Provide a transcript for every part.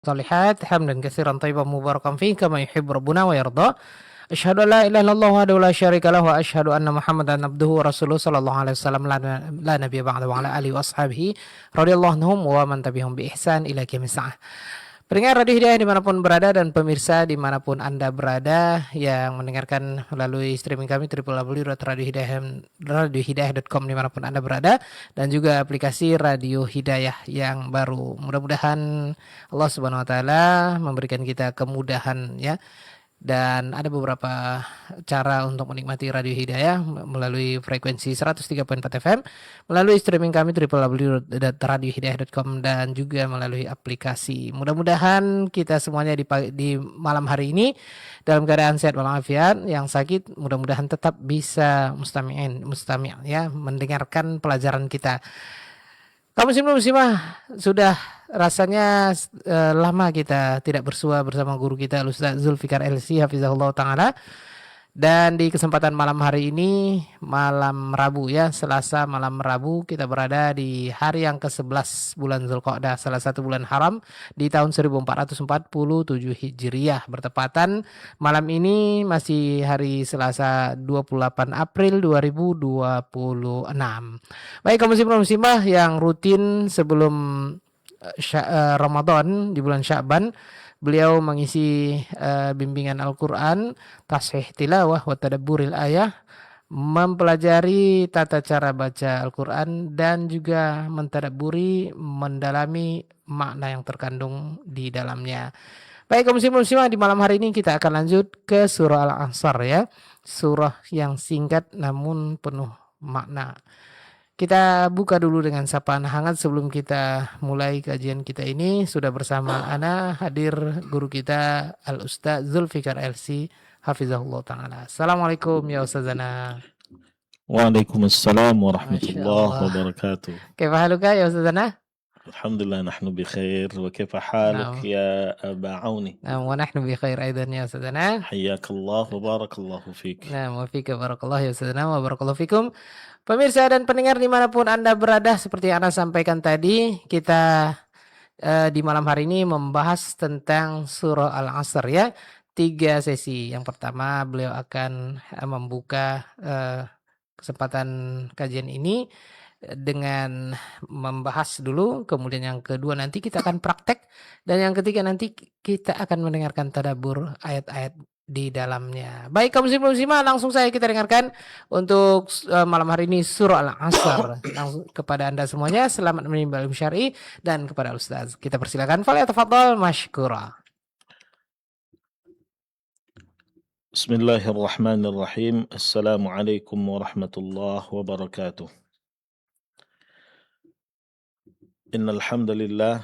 Shalihat hamdan katsiran thayyiban mubarakan fihi kama yuhibbu rabbuna wa yarda. Asyhadu an la ilaha illallah wahdahu la syarika lahu wa asyhadu anna Muhammadan abduhu wa rasuluhu sallallahu alaihi wasallam la nabiyya ba'da wa ala alihi wa ashabihi radhiyallahu anhum wa man tabi'ahum bi ihsan ila qiyamis saah. Pendengar Radio Hidayah dimanapun berada dan pemirsa dimanapun Anda berada yang mendengarkan melalui streaming kami www.radiohidayah.com dimanapun Anda berada dan juga aplikasi Radio Hidayah yang baru. Mudah-mudahan Allah Subhanahu Wa Taala memberikan kita kemudahan ya. Dan ada beberapa cara untuk menikmati Radio Hidayah melalui frekuensi 103.4 FM, melalui streaming kami www.radiohidayah.com dan juga melalui aplikasi. Mudah-mudahan kita semuanya di malam hari ini dalam keadaan sehat walafiat, yang sakit mudah-mudahan tetap bisa mustami' ya, mendengarkan pelajaran kita. Kaum muslimin muslimah, sudah rasanya lama kita tidak bersua bersama guru kita Ustaz Zulfikar LC hafizahullah taala. Dan di kesempatan malam hari ini, malam Rabu ya, Selasa malam Rabu, kita berada di hari yang ke-11 bulan Zulqa'dah, salah satu bulan haram di tahun 1447 Hijriah, bertepatan malam ini masih hari Selasa 28 April 2026. Baik kaum muslimin muslimah yang rutin sebelum Ramadan di bulan Sya'ban, beliau mengisi bimbingan Al-Quran, tashih tilawah wa tadabburil ayah, mempelajari tata cara baca Al-Quran dan juga mentadabburi, mendalami makna yang terkandung di dalamnya. Baik kaum muslimin muslimah, di malam hari ini kita akan lanjut ke surah Al-Ansar ya, surah yang singkat namun penuh makna. Kita buka dulu dengan sapaan hangat sebelum kita mulai kajian kita ini. Sudah bersama ana hadir guru kita Al-Ustaz Zulfikar LC hafizahullah taala. Assalamualaikum ya Ustazana. Waalaikumsalam warahmatullahi wabarakatuh. Kaifa haluka ya Ustazana? Alhamdulillah nahnu bi khair wa kaifa haluk ya Aba Auni? Wa nahnu bi khair aidan ya Ustazana. Hayyakallah wa barakallahu fik. Wa fika barakallah ya Ustazana wa barakallahu fikum. Pemirsa dan pendengar dimanapun Anda berada, seperti yang Anda sampaikan tadi, kita di malam hari ini membahas tentang surah Al-Asr ya. 3 sesi. Yang pertama beliau akan membuka kesempatan kajian ini dengan membahas dulu, kemudian yang kedua nanti kita akan praktek, dan yang ketiga nanti kita akan mendengarkan tadabbur ayat-ayat di dalamnya. Baik kaum muslimah, langsung saya kita dengarkan untuk malam hari ini surah Al-Asr. Langsung kepada Anda semuanya, selamat menimba ilmu syar'i, dan kepada Ustaz kita persilakan, falyatafadhal mashkura. Bismillahirrahmanirrahim. Assalamualaikum warahmatullahi wabarakatuh. Innal hamdalillah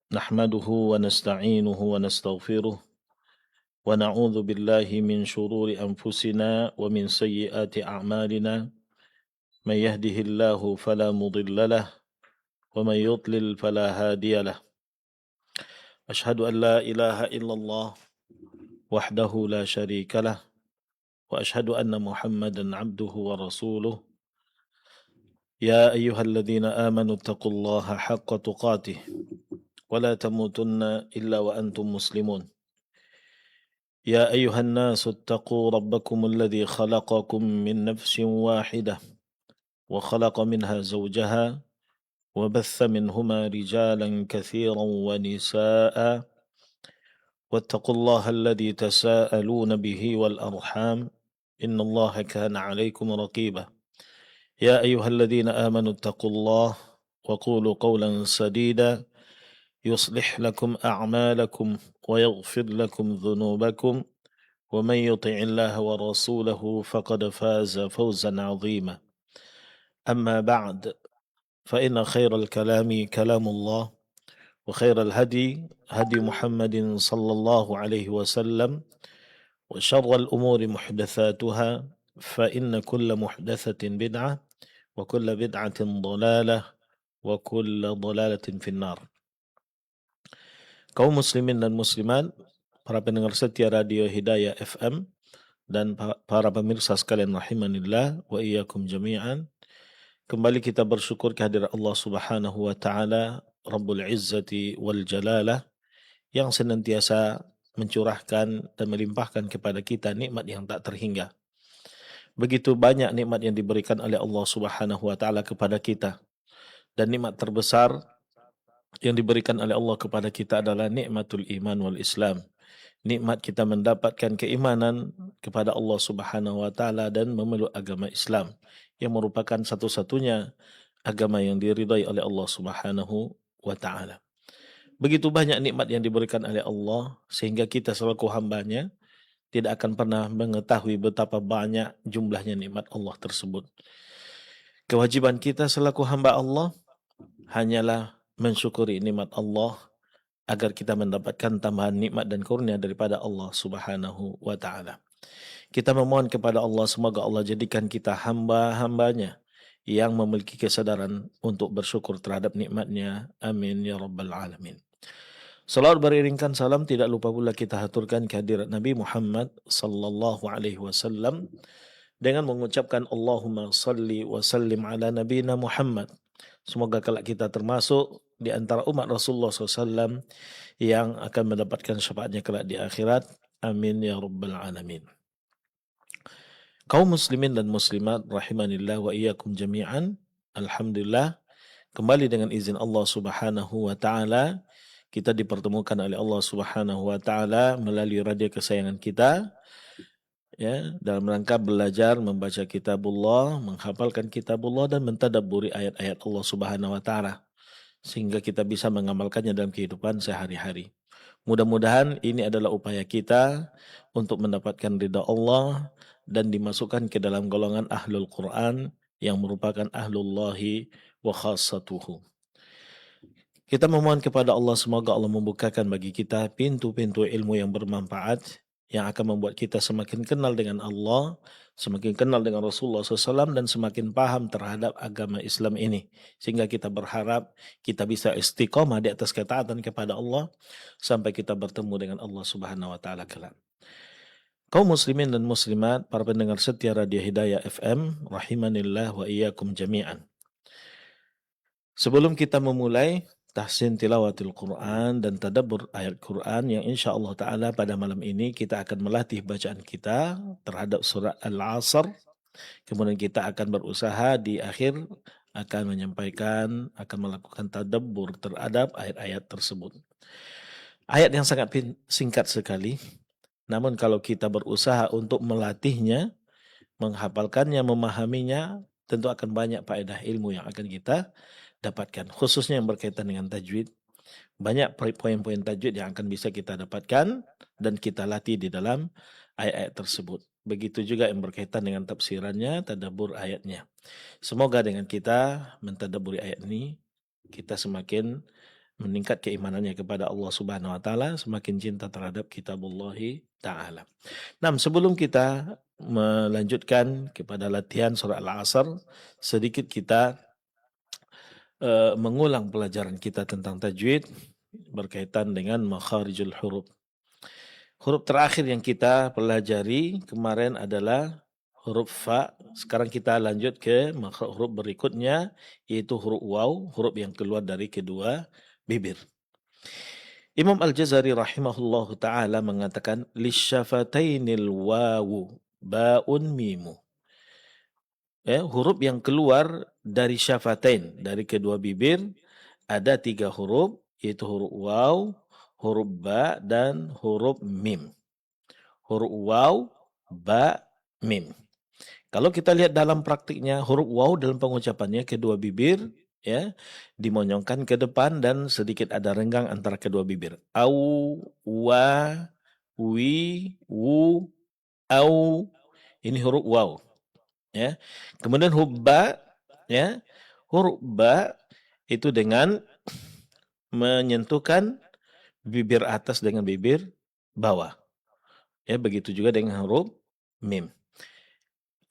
nahmaduhu wa nasta'inuhu wa nastaghfiruh wa na'udzu billahi min shururi anfusina wa min sayyiati a'malina. Man yahdihillahu fala mudilla lahu wa man yudlil fala hadiya lahu. Ashhadu an la ilaha illallah wahdahu la syarika lah wa ashhadu anna Muhammadan 'abduhu wa rasuluh. Ya ayyuhalladzina amanu taqullaha haqqa tuqatih wa la tamutunna illa wa antum muslimun. يا أيها الناس اتقوا ربكم الذي خلقكم من نفس واحدة وخلق منها زوجها وبث منهما رجالا كثيرا ونساء واتقوا الله الذي تساءلون به والأرحام إن الله كان عليكم رقيبا يا أيها الذين آمنوا اتقوا الله وقولوا قولا سديدا يصلح لكم أعمالكم ويغفر لكم ذنوبكم ومن يطع الله ورسوله فقد فاز فوزا عظيما أما بعد فإن خير الكلام كلام الله وخير الهدي هدي محمد صلى الله عليه وسلم وشر الأمور محدثاتها فإن كل محدثة بدعة وكل بدعة ضلالة وكل ضلالة في النار. Kaum muslimin dan muslimat, para pendengar setia Radio Hidayah FM, dan para pemirsa sekalian rahimanillah wa iyyakum jami'an. Kembali kita bersyukur kehadirat Allah Subhanahu wa taala, Rabbul Izzati wal Jalalah, yang senantiasa mencurahkan dan melimpahkan kepada kita nikmat yang tak terhingga. Begitu banyak nikmat yang diberikan oleh Allah Subhanahu wa taala kepada kita, dan nikmat terbesar yang diberikan oleh Allah kepada kita adalah nikmatul iman wal Islam. Nikmat kita mendapatkan keimanan kepada Allah Subhanahu wa taala dan memeluk agama Islam yang merupakan satu-satunya agama yang diridai oleh Allah Subhanahu wa taala. Begitu banyak nikmat yang diberikan oleh Allah sehingga kita selaku hambanya tidak akan pernah mengetahui betapa banyak jumlahnya nikmat Allah tersebut. Kewajiban kita selaku hamba Allah hanyalah mensyukuri nikmat Allah agar kita mendapatkan tambahan nikmat dan kurnia daripada Allah Subhanahu wa taala. Kita memohon kepada Allah semoga Allah jadikan kita hamba-hambanya yang memiliki kesadaran untuk bersyukur terhadap nikmatnya. Amin ya rabbal alamin. Salawat beriringkan salam tidak lupa pula kita haturkan kehadirat Nabi Muhammad sallallahu alaihi wasallam dengan mengucapkan Allahumma salli wa sallim ala nabiyina Muhammad. Semoga kelak kita termasuk di antara umat Rasulullah SAW yang akan mendapatkan syafaatnya kelak di akhirat. Amin ya rabbal alamin. Kaum muslimin dan muslimat rahimanillah wa iyyakum jami'an. Alhamdulillah, kembali dengan izin Allah Subhanahu wa taala kita dipertemukan oleh Allah Subhanahu wa taala melalui radio kesayangan kita, ya, dalam rangka belajar membaca kitabullah, menghafalkan kitabullah dan mentadabburi ayat-ayat Allah Subhanahu wa taala sehingga kita bisa mengamalkannya dalam kehidupan sehari-hari. Mudah-mudahan ini adalah upaya kita untuk mendapatkan ridha Allah dan dimasukkan ke dalam golongan ahlul Quran yang merupakan ahlullahi wa khassatuhu. Kita memohon kepada Allah semoga Allah membukakan bagi kita pintu-pintu ilmu yang bermanfaat yang akan membuat kita semakin kenal dengan Allah, semakin kenal dengan Rasulullah SAW dan semakin paham terhadap agama Islam ini. Sehingga kita berharap kita bisa istiqomah di atas ketaatan kepada Allah sampai kita bertemu dengan Allah Subhanahu wa taala kelak. Kaum muslimin dan muslimat, para pendengar setia Radio Hidayah FM, rahimanillah wa iyyakum jami'an. Sebelum kita memulai tahsin tilawatil Quran dan tadabbur ayat Quran yang insya Allah Ta'ala pada malam ini kita akan melatih bacaan kita terhadap surat Al-Asr. Kemudian kita akan berusaha di akhir akan menyampaikan, akan melakukan tadabbur terhadap ayat-ayat tersebut. Ayat yang sangat singkat sekali, namun kalau kita berusaha untuk melatihnya, menghafalkannya, memahaminya, tentu akan banyak faedah ilmu yang akan kita dapatkan, khususnya yang berkaitan dengan tajwid. Banyak poin-poin tajwid yang akan bisa kita dapatkan dan kita latih di dalam ayat-ayat tersebut. Begitu juga yang berkaitan dengan tafsirannya, tadabbur ayatnya. Semoga dengan kita mentadabburi ayat ini, kita semakin meningkat keimanannya kepada Allah Subhanahu wa taala, semakin cinta terhadap kitabullahi taala. Nah, sebelum kita melanjutkan kepada latihan surah Al-Asr, sedikit kita mengulang pelajaran kita tentang tajwid berkaitan dengan makharijul huruf. Huruf terakhir yang kita pelajari kemarin adalah huruf fa. Sekarang kita lanjut ke huruf berikutnya, yaitu huruf waw, huruf yang keluar dari kedua bibir. Imam Al-Jazari rahimahullahu ta'ala mengatakan lisyafatainil wawu ba'un mimu. Ya, huruf yang keluar dari syafatain, dari kedua bibir, ada 3 huruf, yaitu huruf waw, huruf ba, dan huruf mim. Huruf waw, ba, mim. Kalau kita lihat dalam praktiknya, huruf waw dalam pengucapannya kedua bibir, ya, dimonyongkan ke depan dan sedikit ada renggang antara kedua bibir. Au, wa, wi, wu, au. Ini huruf waw. Ya. Kemudian huruf ba, ya. Huruf ba itu dengan menyentuhkan bibir atas dengan bibir bawah. Ya, begitu juga dengan huruf mim.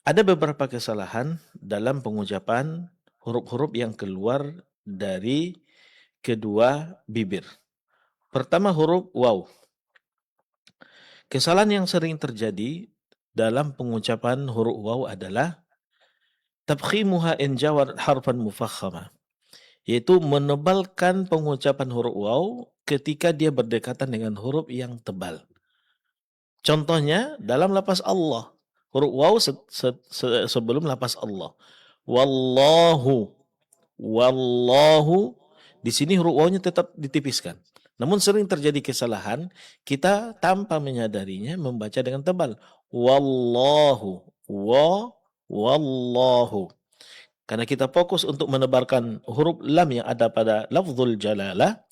Ada beberapa kesalahan dalam pengucapan huruf-huruf yang keluar dari kedua bibir. Pertama huruf waw. Kesalahan yang sering terjadi dalam pengucapan huruf waw adalah tabkhimuha in jawar harfan mufakhama. yaitu menebalkan pengucapan huruf waw ketika dia berdekatan dengan huruf yang tebal. Contohnya dalam lafaz Allah, huruf waw sebelum lafaz Allah. Wallahu, wallahu, di sini huruf wawnya tetap ditipiskan. Namun sering terjadi kesalahan, kita tanpa menyadarinya membaca dengan tebal. Wallahu, wallahu. Karena kita fokus untuk menebarkan huruf lam yang ada pada lafzul jalalah,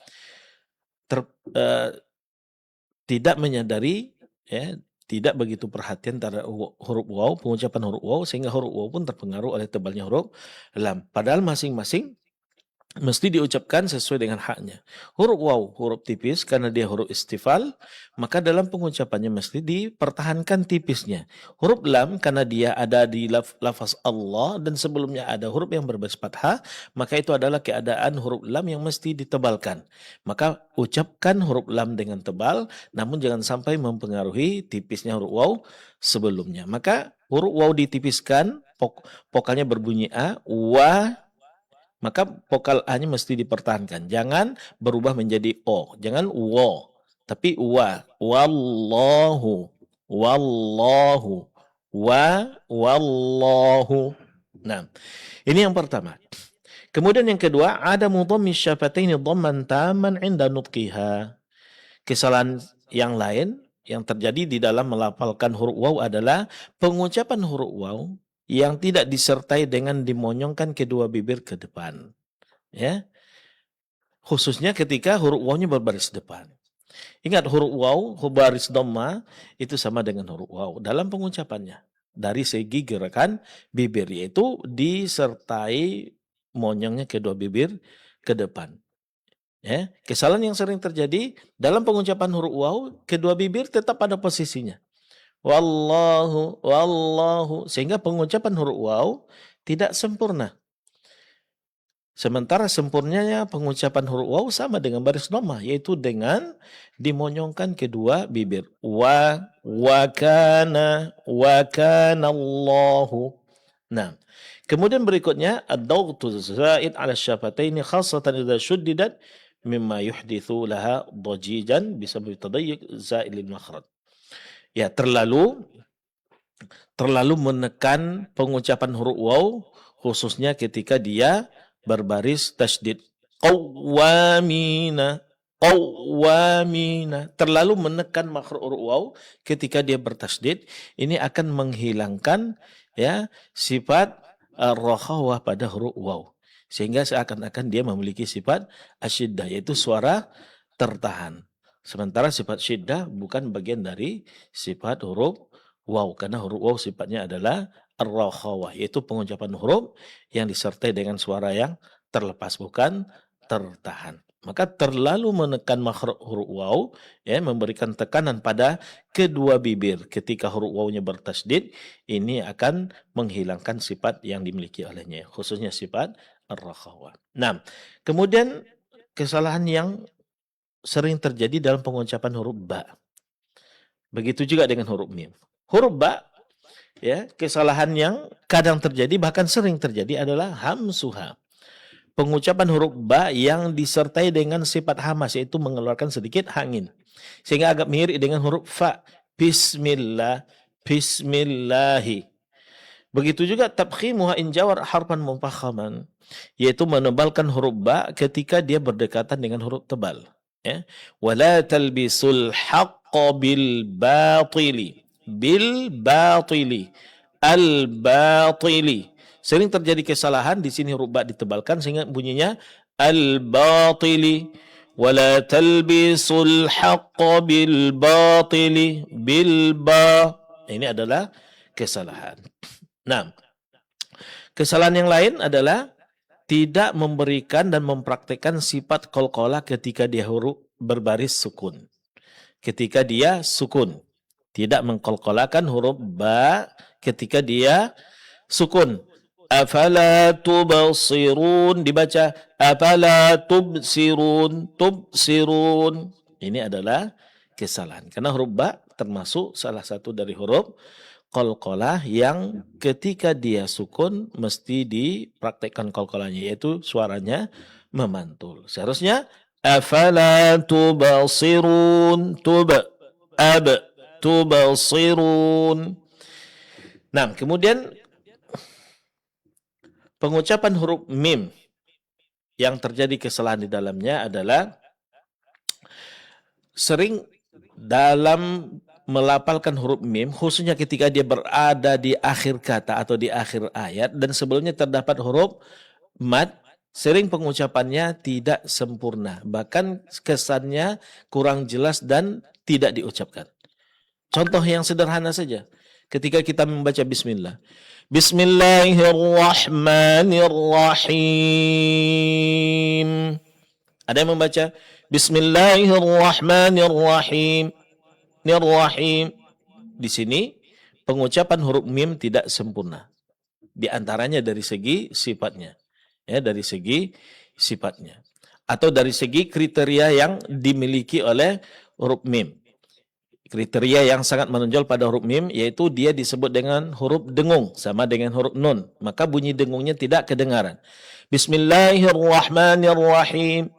tidak menyadari, ya, tidak begitu perhatian terhadap huruf waw, pengucapan huruf waw, sehingga huruf waw pun terpengaruh oleh tebalnya huruf lam. Padahal masing-masing mesti diucapkan sesuai dengan haknya. Huruf waw, huruf tipis karena dia huruf istifal, maka dalam pengucapannya mesti dipertahankan tipisnya. Huruf lam karena dia ada di lafaz Allah dan sebelumnya ada huruf yang berbaris fathah, maka itu adalah keadaan huruf lam yang mesti ditebalkan. Maka ucapkan huruf lam dengan tebal, namun jangan sampai mempengaruhi tipisnya huruf waw sebelumnya. Maka huruf waw ditipiskan, vokalnya berbunyi a, wa, maka vokal A-nya mesti dipertahankan. Jangan berubah menjadi O. Jangan wo, tapi wa. Wallahu, wallahu, wallahu. Nah, ini yang pertama. Kemudian yang kedua, ada mudhammi syafataini dhamman taman inda nutqiha. Kesalahan yang lain yang terjadi di dalam melafalkan huruf waw adalah pengucapan huruf waw yang tidak disertai dengan dimonyongkan kedua bibir ke depan. Ya. Khususnya ketika huruf wawnya berbaris depan. Ingat huruf waw, baris dhamma itu sama dengan huruf waw dalam pengucapannya. Dari segi gerakan bibir, yaitu disertai monyongnya kedua bibir ke depan. Ya. Kesalahan yang sering terjadi dalam pengucapan huruf waw, kedua bibir tetap pada posisinya. Wallahu, wallahu. Sehingga pengucapan huruf waw tidak sempurna. Sementara sempurnanya pengucapan huruf waw sama dengan baris dhamma, yaitu dengan dimonyongkan kedua bibir. Wa kana Allahu. Nah, kemudian berikutnya ad-daghtu zaid 'ala syafataini khassatan idza shuddidat mimma yuhditsu laha dhajijan bisabab tadayyuq zailil makhraj. Ya, terlalu menekan pengucapan huruf waw khususnya ketika dia berbaris tasydid. Qawwamina, qawwamina. Terlalu menekan makhraj huruf waw ketika dia bertasydid, ini akan menghilangkan, ya, sifat ar-rakhawah pada huruf waw. Sehingga seakan-akan dia memiliki sifat asyiddah, yaitu suara tertahan. Sementara sifat syiddah bukan bagian dari sifat huruf waw, karena huruf waw sifatnya adalah ar-rakhawah, yaitu pengucapan huruf yang disertai dengan suara yang terlepas, bukan tertahan. Maka terlalu menekan makhraj huruf waw, ya, memberikan tekanan pada kedua bibir ketika huruf wawnya bertasydid, ini akan menghilangkan sifat yang dimiliki olehnya, khususnya sifat ar-rakhawah. Nah, kemudian kesalahan yang sering terjadi dalam pengucapan huruf ba. Begitu juga dengan huruf mim. Huruf ba, ya, kesalahan yang kadang terjadi, bahkan sering terjadi adalah hamsuha. Pengucapan huruf ba yang disertai dengan sifat hamas, yaitu mengeluarkan sedikit angin. Sehingga agak mirip dengan huruf fa. Bismillah, bismillahi. Begitu juga tabkhimuha in jawar harfan mufakhaman, yaitu menebalkan huruf ba ketika dia berdekatan dengan huruf tebal. Ya. Wala talbisul haqqa bil batili. Bil batili. Al batili. Sering terjadi kesalahan di sini huruf ba ditebalkan sehingga bunyinya al batili. Wala talbisul haqqa bil batili. Bil ba. Ini adalah kesalahan. Nah, kesalahan yang lain adalah tidak memberikan dan mempraktekkan sifat qalqalah ketika dia huruf berbaris sukun. Ketika dia sukun, tidak mengqalqalahkan huruf ba ketika dia sukun. Afala tubsirun, dibaca afala tubsirun, tubsirun. Ini adalah kesalahan karena huruf ba termasuk salah satu dari huruf qalqalah yang ketika dia sukun mesti dipraktekkan qalqalahnya, yaitu suaranya memantul. Seharusnya afala tubasirun, ab tubasirun. Nah, kemudian pengucapan huruf mim yang terjadi kesalahan di dalamnya adalah sering dalam melafalkan huruf mim, khususnya ketika dia berada di akhir kata atau di akhir ayat dan sebelumnya terdapat huruf mad, sering pengucapannya tidak sempurna, bahkan kesannya kurang jelas dan tidak diucapkan. Contoh yang sederhana saja, ketika kita membaca bismillah. Bismillahirrahmanirrahim. Ada yang membaca Bismillahirrahmanirrahim. Nirrahim. Di sini pengucapan huruf mim tidak sempurna. Di antaranya dari segi sifatnya. Ya, dari segi sifatnya. Atau dari segi kriteria yang dimiliki oleh huruf mim. Kriteria yang sangat menonjol pada huruf mim yaitu dia disebut dengan huruf dengung sama dengan huruf nun. Maka bunyi dengungnya tidak kedengaran. Bismillahirrahmanirrahim.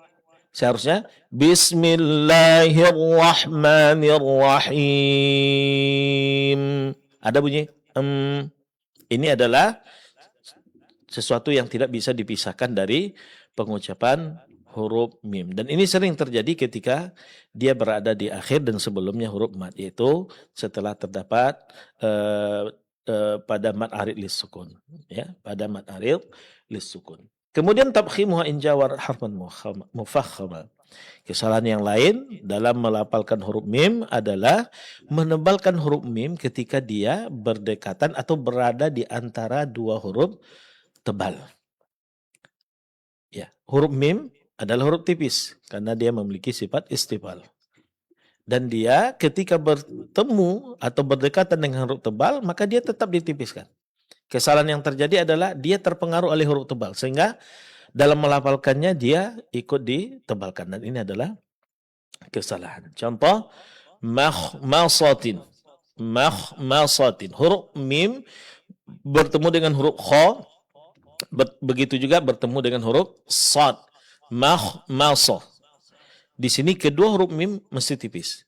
Seharusnya Bismillahirrahmanirrahim. Ada bunyi ini adalah sesuatu yang tidak bisa dipisahkan dari pengucapan huruf mim. Dan ini sering terjadi ketika dia berada di akhir dan sebelumnya huruf mad, yaitu setelah terdapat pada mad arid lis sukun, ya, pada mad arid lis sukun. Kemudian tabkhimuha in jawar harfan mufakhama. Kesalahan yang lain dalam melafalkan huruf mim adalah menebalkan huruf mim ketika dia berdekatan atau berada di antara dua huruf tebal. Ya, huruf mim adalah huruf tipis karena dia memiliki sifat istifal. Dan dia ketika bertemu atau berdekatan dengan huruf tebal, maka dia tetap ditipiskan. Kesalahan yang terjadi adalah dia terpengaruh oleh huruf tebal sehingga dalam melafalkannya dia ikut ditebalkan, dan ini adalah kesalahan. Contoh makhmasatin. Makhmasatin. Huruf mim bertemu dengan huruf kha, begitu juga bertemu dengan huruf sad. Makhmasah. Di sini kedua huruf mim mesti tipis.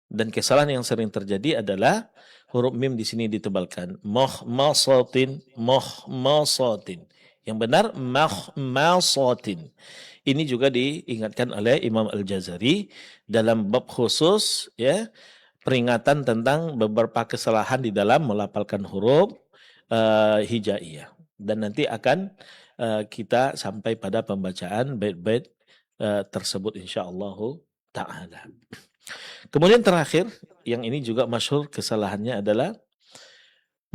Dan kesalahan yang sering terjadi adalah huruf mim di sini ditebalkan. Makhmasatin. Yang benar makhmasatin. Ini juga diingatkan oleh Imam Al-Jazari dalam bab khusus, ya, peringatan tentang beberapa kesalahan di dalam melafalkan huruf hijaiyah. Dan nanti akan kita sampai pada pembacaan bait-bait tersebut insyaallah ta'ala. Kemudian terakhir, yang ini juga masyhur kesalahannya adalah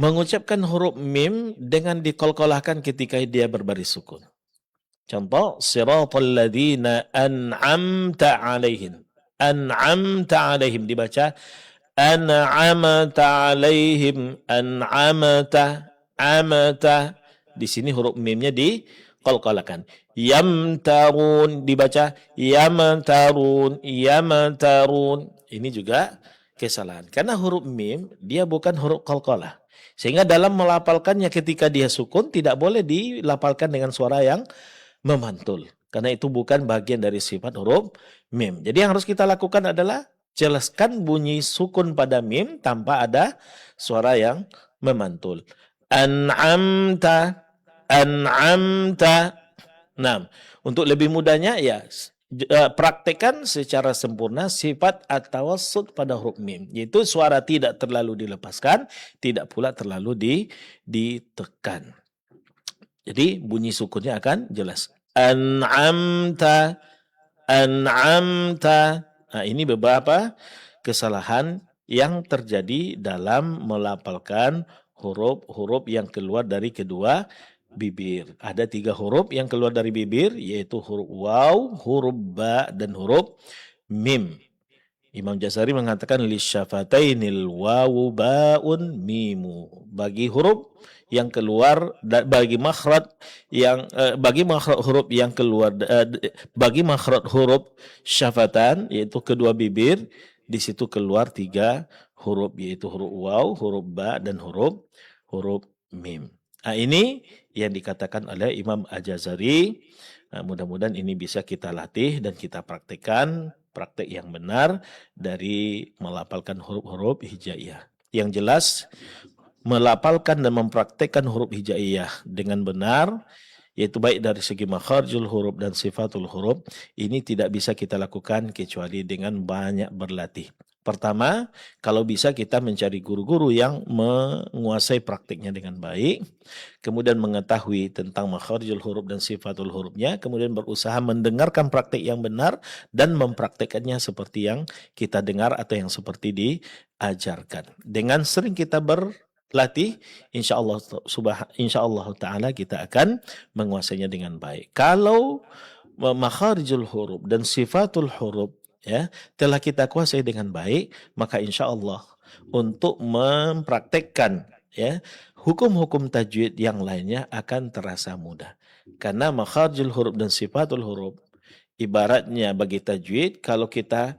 mengucapkan huruf mim dengan dikolkolahkan ketika dia berbaris sukun. Contoh, siratal ladzina an'amta 'alaihim. An'amta 'alaihim dibaca an'amta 'alaihim. An'amta, amata. Di sini huruf mimnya dikolkolahkan. Yamtarun dibaca yamtarun. Ini juga kesalahan. Karena huruf mim dia bukan huruf qalqalah. Sehingga dalam melafalkannya ketika dia sukun tidak boleh dilafalkan dengan suara yang memantul. Karena itu bukan bagian dari sifat huruf mim. Jadi yang harus kita lakukan adalah jelaskan bunyi sukun pada mim tanpa ada suara yang memantul. An'amta. Nah, untuk lebih mudahnya ya praktekkan secara sempurna sifat at-tawassut pada huruf mim, yaitu suara tidak terlalu dilepaskan, tidak pula terlalu ditekan. Jadi bunyi sukunnya akan jelas. An'amta. Nah, ini beberapa kesalahan yang terjadi dalam melafalkan huruf-huruf yang keluar dari kedua bibir. Ada 3 huruf yang keluar dari bibir, yaitu huruf waw, huruf ba, dan huruf mim. Imam Jazari mengatakan lisyafatainil wawu baun mimu. Bagi huruf yang keluar, bagi makhraj yang bagi makhraj huruf yang keluar, bagi makhraj huruf syafatan, yaitu kedua bibir, di situ keluar 3 huruf, yaitu huruf waw, huruf ba, dan huruf mim. Nah, ini yang dikatakan oleh Imam Al-Jazari Nah, mudah-mudahan ini bisa kita latih dan kita praktekkan praktek yang benar dari melafalkan huruf-huruf hijaiyah. Yang jelas, melafalkan dan mempraktekkan huruf hijaiyah dengan benar, yaitu baik dari segi makharijul huruf dan sifatul huruf, ini tidak bisa kita lakukan kecuali dengan banyak berlatih. Pertama, kalau bisa kita mencari guru-guru yang menguasai praktiknya dengan baik, kemudian mengetahui tentang makharijul huruf dan sifatul hurufnya, kemudian berusaha mendengarkan praktik yang benar dan mempraktekannya seperti yang kita dengar atau yang seperti diajarkan. Dengan sering kita berlatih, insya Allah taala kita akan menguasainya dengan baik. Kalau makharijul huruf dan sifatul huruf ya telah kita kuasai dengan baik, maka insya Allah untuk mempraktekkan ya hukum-hukum tajwid yang lainnya akan terasa mudah. Karena makharijul huruf dan sifatul huruf ibaratnya bagi tajwid, kalau kita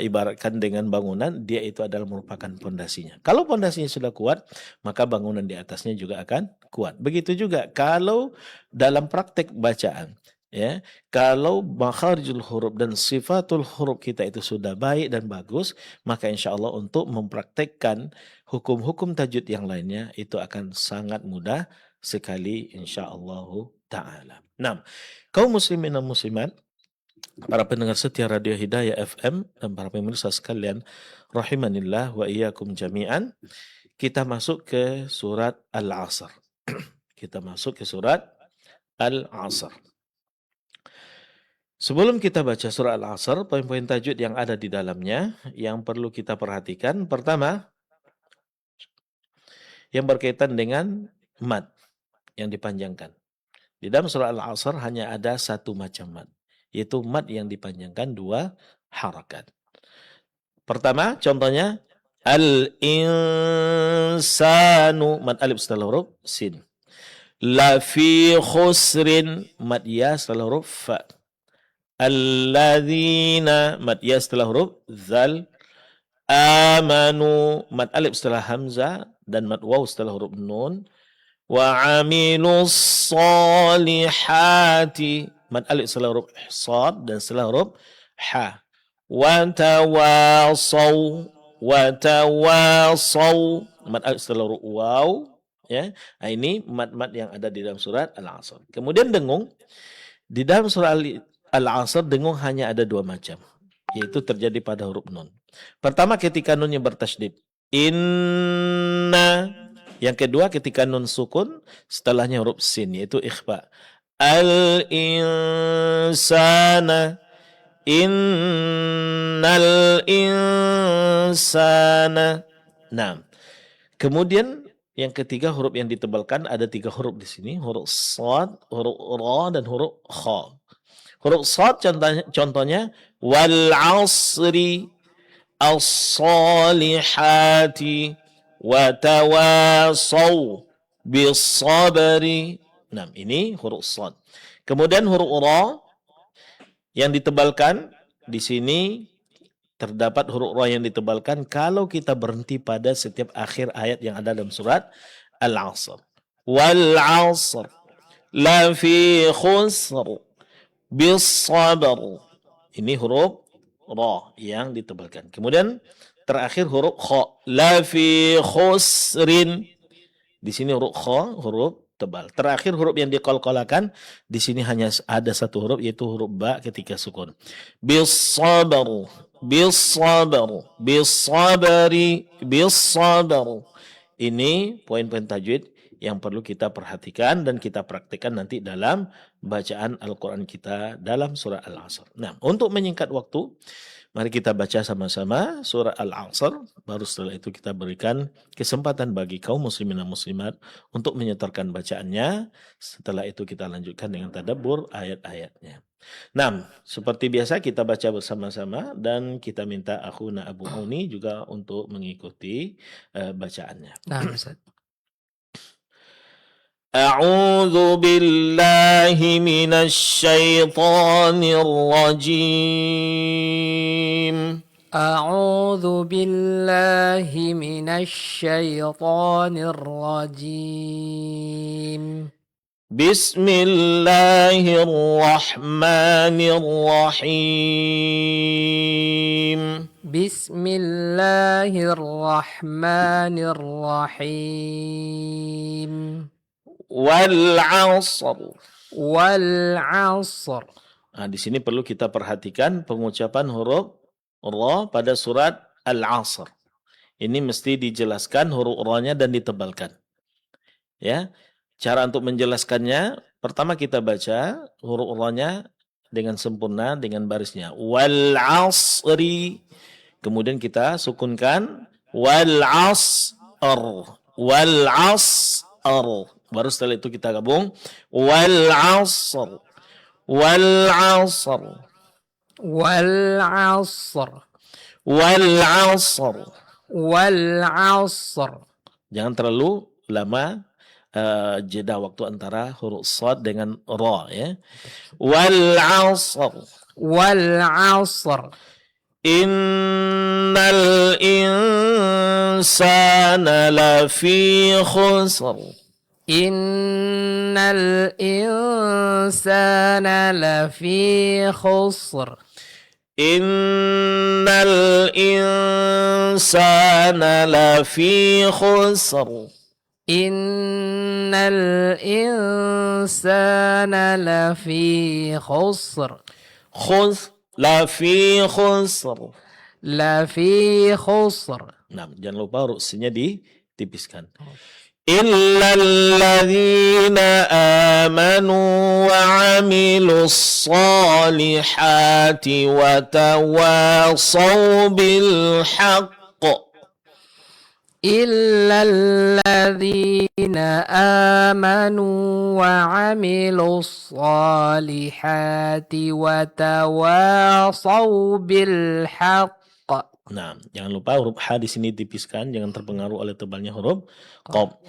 ibaratkan dengan bangunan, dia itu adalah merupakan pondasinya. Kalau pondasinya sudah kuat, maka bangunan di atasnya juga akan kuat. Begitu juga kalau dalam praktek bacaan, ya, kalau makharijul huruf dan sifatul huruf kita itu sudah baik dan bagus, maka insya Allah untuk mempraktekkan hukum-hukum tajwid yang lainnya itu akan sangat mudah sekali insya Allah ta'ala. Nah, kaum muslimin dan muslimat, para pendengar setia Radio Hidayah FM dan para pemirsa sekalian, rahimanillah wa iyyakum jami'an, kita masuk ke surat Al-Asr. Kita masuk ke surat Al-Asr. Sebelum kita baca surah Al-Asr, poin-poin tajwid yang ada di dalamnya yang perlu kita perhatikan. Pertama, yang berkaitan dengan mad yang dipanjangkan. Di dalam surah Al-Asr hanya ada satu macam mad, yaitu mad yang dipanjangkan 2 harakat. Pertama, contohnya al-insanu, mad alif setelah huruf sin. La fi khusrin, mad ya setelah huruf fa. Alladzina, mad ya setelah huruf zal. Amanu, mad alif setelah hamzah dan mad waw setelah huruf nun. Wa amilus solihati, mad alif setelah huruf sad dan setelah huruf ha. Wa tawasaw, mad alif setelah huruf waw, ya. Nah, ini mad-mad yang ada di dalam surat Al-Asr. Kemudian dengung, di dalam surat Al-Asr dengung hanya ada 2 macam, yaitu terjadi pada huruf nun. Pertama ketika nunnya bertasydid, inna. Yang kedua ketika nun sukun, setelahnya huruf sin, yaitu ikhfa. Al-insana, innal insana. Nah, kemudian yang ketiga huruf yang ditebalkan ada 3 huruf di sini, huruf shad, huruf ra dan huruf kha. Huruf shad contohnya wal asri as-salihati wa tawasaw bis-sabri. Nah, ini huruf shad. Kemudian huruf ra yang ditebalkan di sini terdapat huruf ra yang ditebalkan kalau kita berhenti pada setiap akhir ayat yang ada dalam surat Al-Asr. Wal 'asr la fi khusr bis-sabr. Ini huruf ra yang ditebalkan. Kemudian terakhir huruf kha, la fi khusrin. Di sini huruf kha, huruf tebal. Terakhir huruf yang diqalqalakan di sini hanya ada satu huruf, yaitu huruf ba ketika sukun. Bis-sabr, bis-sabr, bis-sabri, bis-sabr. Ini poin-poin tajwid yang perlu kita perhatikan dan kita praktikkan nanti dalam bacaan Al-Quran kita dalam surah Al-Asr. Nah, untuk menyingkat waktu, mari kita baca sama-sama surah Al-Asr. Baru setelah itu kita berikan kesempatan bagi kaum muslimin dan muslimat untuk menyetorkan bacaannya. Setelah itu kita lanjutkan dengan tadabbur ayat-ayatnya. Nah, seperti biasa kita baca bersama-sama dan kita minta akhuna Abu Auni juga untuk mengikuti bacaannya. Nah, Ustaz. أعوذ بالله من الشيطان الرجيم أعوذ بالله من الشيطان الرجيم Bismillahirrahmanirrahim. Bismillahirrahmanirrahim. Wal 'asr. Wal 'asr. Nah, di sini perlu kita perhatikan pengucapan huruf ra pada surat Al-'Asr. Ini mesti dijelaskan huruf ra-nya dan ditebalkan. Ya. Cara untuk menjelaskannya, pertama kita baca huruf ra-nya dengan sempurna dengan barisnya. Wal 'asri. Kemudian kita sukunkan wal 'asr. Wal 'asr. Baru setelah itu kita gabung wal 'asr. Wal 'asr. Wal 'asr. Wal 'asr. Wal 'asr. Jangan terlalu lama jeda waktu antara huruf shad dengan ra ya. Wal 'asr. Wal 'asr. Innal insana lafi khusr. Innal insana lafi khusr. Innal insana lafi khusr. Innal insana lafi khusr. Lafi khusr. Lafi khusr. Nah, jangan lupa huruf sin-nya ditipiskan. Illalladzina amanu wa 'amilus solihati wa tawasaw bil haqq. Illalladzina amanu wa 'amilus solihati wa tawasaw bil haqq. Nah, jangan lupa huruf H di sini tipiskan, jangan terpengaruh oleh tebalnya huruf qaf.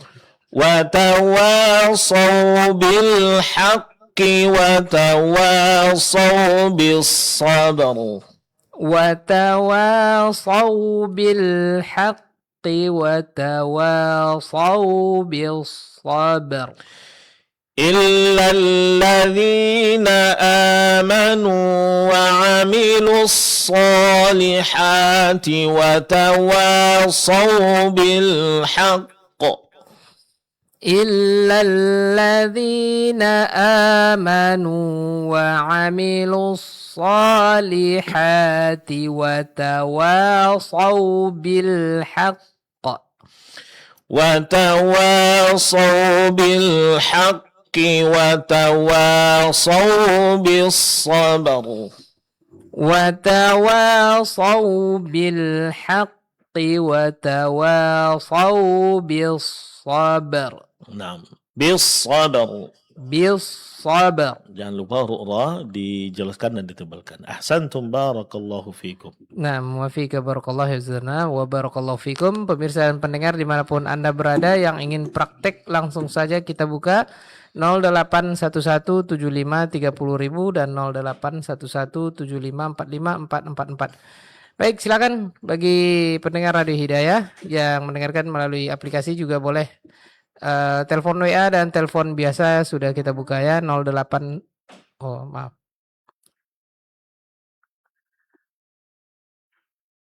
Wa tawasaw bil haqqi wa tawasaw bis sabr. Wa tawasaw bil haqqi wa tawasaw bis sabr. إلا الذين آمنوا وعملوا الصالحات وتواصوا بالحق. إلا الذين آمنوا وعملوا الصالحات وتواصوا بالحق. وتواصوا بالحق وتواصوا بالصبر. وتواصوا بالحق وتواصوا بالصبر. Nah, بالصبر. بالصبر. Jangan lupa huruf ra dijelaskan dan ditebalkan. Ahsantum barakallahu fikum. Nah, muwafiqa barakallahu hifzana wa barakallahu fikum. Pemirsa dan pendengar dimanapun Anda berada yang ingin praktek, langsung saja kita buka 08117530.000 dan 081175454444. Baik, silakan bagi pendengar Radio Hidayah yang mendengarkan melalui aplikasi juga boleh telepon WA dan telepon biasa sudah kita buka ya 08. Oh, maaf.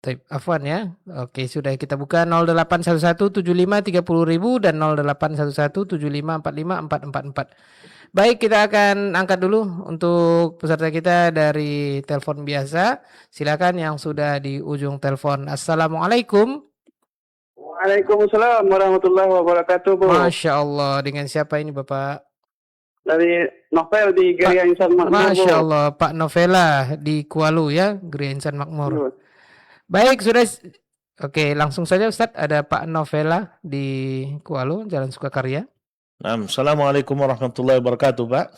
Baik, afwan ya. Oke, sudah kita buka 08117530.000 dan 081175454444. Baik, kita akan angkat dulu untuk peserta kita dari telepon biasa. Silakan yang sudah di ujung telepon. Assalamualaikum. Waalaikumsalam warahmatullahi wabarakatuh, Bu. Masya Allah. Dengan siapa ini, Bapak? Dari Novel di Geria Insan Makmur. Masya Allah, Pak Novela di Kualu ya, Geria Insan Makmur. Baik, sudah. Oke, langsung saja Ustadz. Ada Pak Novela di Kualu, Jalan Sukakarya. Assalamualaikum warahmatullahi wabarakatuh, Pak.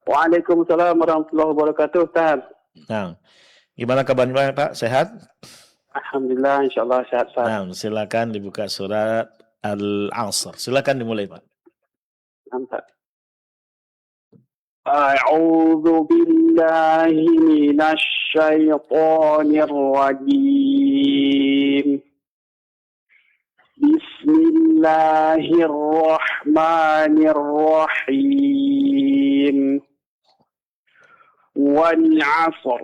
Waalaikumsalam warahmatullahi wabarakatuh, Ustaz. Nah, gimana kabarnya, Pak? Sehat? Alhamdulillah, insyaallah sehat-sehat. Nah, silakan dibuka surat Al-'Asr. Silakan dimulai, Pak. Mantap. A'udzu billahi minasy syaithanir rajim. Bismillah Bismillahirrahmanirrahim. Wal 'asr.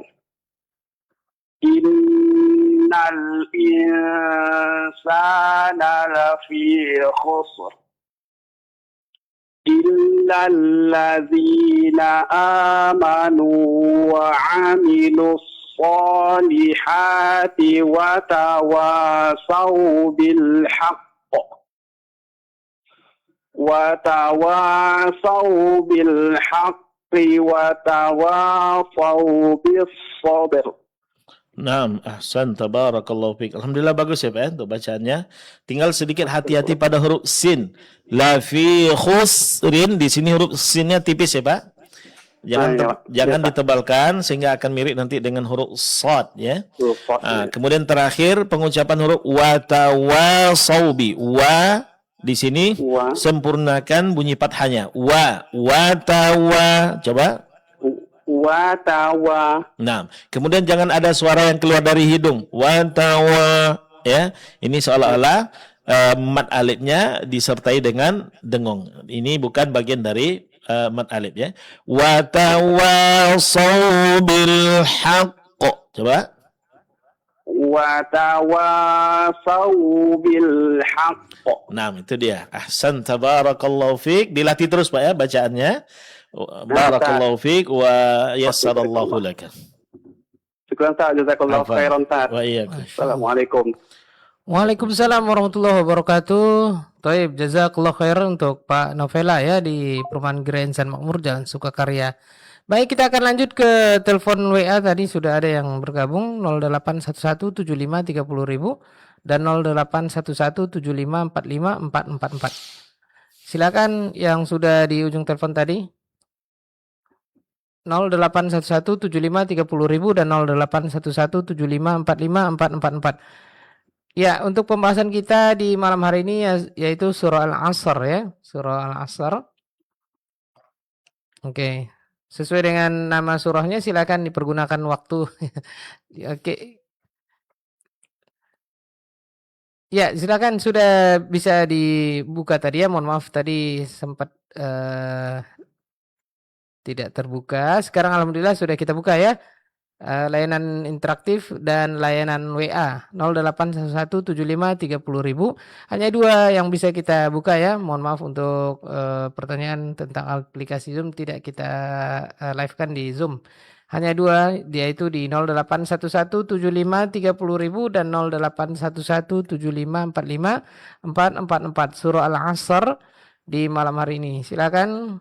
Innal insana lafi khusr. إلا الذين آمنوا وعملوا الصالحات وتواصوا بالحق وتواصوا بالصبر. Naam, ahsan, tabarakallahu fiik. Alhamdulillah bagus ya Pak ya untuk bacaannya. Tinggal sedikit hati-hati pada huruf sin. La fi khusrin, di sini huruf sinnya tipis ya Pak. Jangan ditebalkan sehingga akan mirip nanti dengan huruf shad ya. Kemudian terakhir pengucapan huruf wa tawasau bi. Wa di sini sempurnakan bunyi fathahnya. Wa tawa. Coba. Watawa. Nah, kemudian jangan ada suara yang keluar dari hidung. Watawa, ya. Ini seolah-olah mat alifnya disertai dengan dengong. Ini bukan bagian dari mat alif ya. Watawasau bil haqq. Coba. Watawasau bil haqq. Nah, itu dia. Ahsan, tabarakallahu fiik. Dilatih terus Pak ya bacaannya. Barakallahu fiik wa yassarallahu laka. Syukran Ustaz, jazakallahu khairan Ustaz. Wa iyyakum. Assalamualaikum. Waalaikumsalam warahmatullahi wabarakatuh. Taib, jazakallahu khairan untuk Pak Novela ya di Perumahan Grand San Makmur Jalan Sukakarya. Baik, kita akan lanjut ke telepon WA. Tadi sudah ada yang bergabung 08117530.000 dan 081175454444. Silakan yang sudah di ujung telepon tadi. 08117530.000 dan 081175454444. Ya, untuk pembahasan kita di malam hari ini yaitu surah Al-Asr ya, surah Al-Asr. Oke. Sesuai dengan nama surahnya silakan dipergunakan waktu. Oke. Ya, silakan sudah bisa dibuka tadi ya. Mohon maaf tadi sempat tidak terbuka. Sekarang alhamdulillah sudah kita buka ya. Layanan interaktif dan layanan WA 08117530.000. Hanya dua yang bisa kita buka ya. Mohon maaf untuk pertanyaan tentang aplikasi Zoom tidak kita live-kan di Zoom. Hanya dua, yaitu di 08117530.000 dan 081175454444 surah Al-Asr di malam hari ini. Silakan.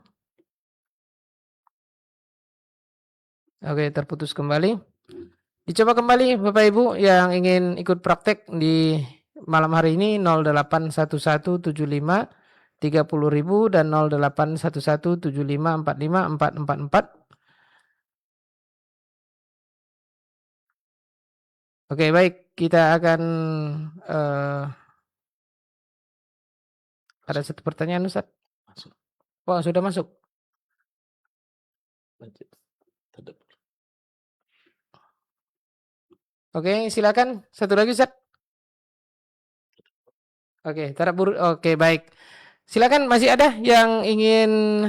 Oke, terputus kembali. Dicoba kembali Bapak Ibu yang ingin ikut praktek di malam hari ini 08117530.000 dan 081175454444. Oke, baik, kita akan ada satu pertanyaan Ustaz. Oh, sudah masuk. Oke, silakan. Satu lagi, Ustaz. Oke, oke, baik. Silakan, masih ada yang ingin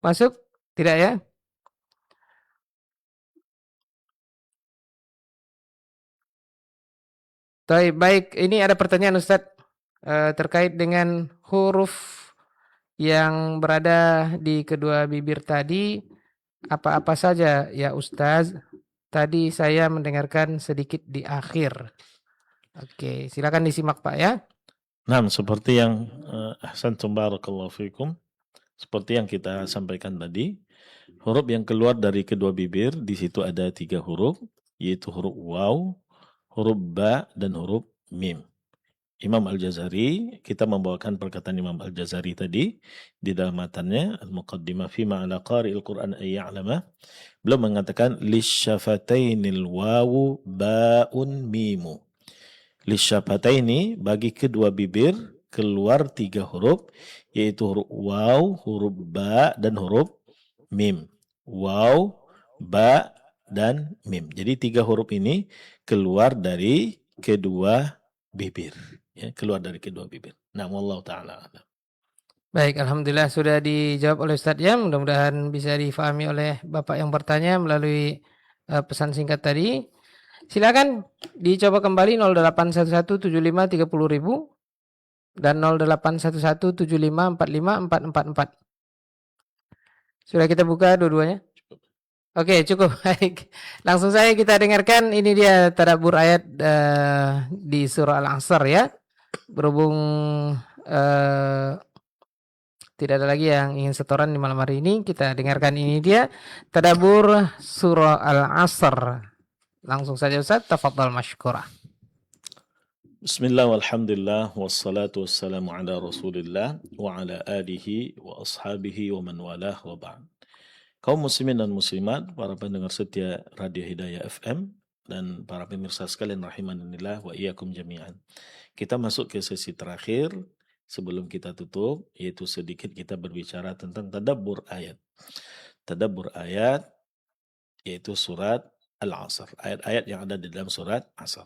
masuk? Tidak ya? Baik, ini ada pertanyaan Ustaz terkait dengan huruf yang berada di kedua bibir tadi. Apa-apa saja ya Ustaz? Tadi saya mendengarkan sedikit di akhir. Oke, silakan disimak Pak ya. Nah, seperti yang ahsantum barakallahu fikum. Seperti yang kita sampaikan tadi, huruf yang keluar dari kedua bibir di situ ada 3 huruf, yaitu huruf waw, huruf ba dan huruf mim. Imam Al-Jazari, kita membawakan perkataan Imam Al-Jazari tadi di dalam matannya Al-Muqaddimah fi ma'ala qari'il Qur'an ay ya'lama. Beliau mengatakan lisyafatainil wawu ba'un mimu. Lisyafataini bagi kedua bibir keluar 3 huruf, yaitu huruf waw, huruf ba dan huruf mim. Waw, ba dan mim. Jadi 3 huruf ini keluar dari kedua bibir, ya, keluar dari kedua bibir. Nah, wallahu taala alam. Baik, alhamdulillah sudah dijawab oleh Ustadz ya. Mudah-mudahan bisa difahami oleh Bapak yang bertanya melalui pesan singkat tadi. Silakan dicoba kembali 08117530.000 dan 081175454444. Sudah kita buka dua-duanya? Oke, cukup baik. Langsung saja kita dengarkan, ini dia tadabbur ayat di surah Al-Asr ya. Berhubung tidak ada lagi yang ingin setoran di malam hari ini, kita dengarkan ini dia tadabbur surah Al-Asr. Langsung saja Ustaz, tafadhal masykurah. Bismillah walhamdulillah wassalatu wassalamu ala rasulillah wa ala alihi wa ashabihi wa man walah wa ba'd. Kaum muslimin dan muslimat, para pendengar setia Radio Hidayah FM dan para pemirsa sekalian rahimanillah wa iyyakum jami'an. Kita masuk ke sesi terakhir sebelum kita tutup, yaitu sedikit kita berbicara tentang tadabbur ayat. Tadabbur ayat yaitu surat Al-Asr, ayat-ayat yang ada di dalam surat Asr.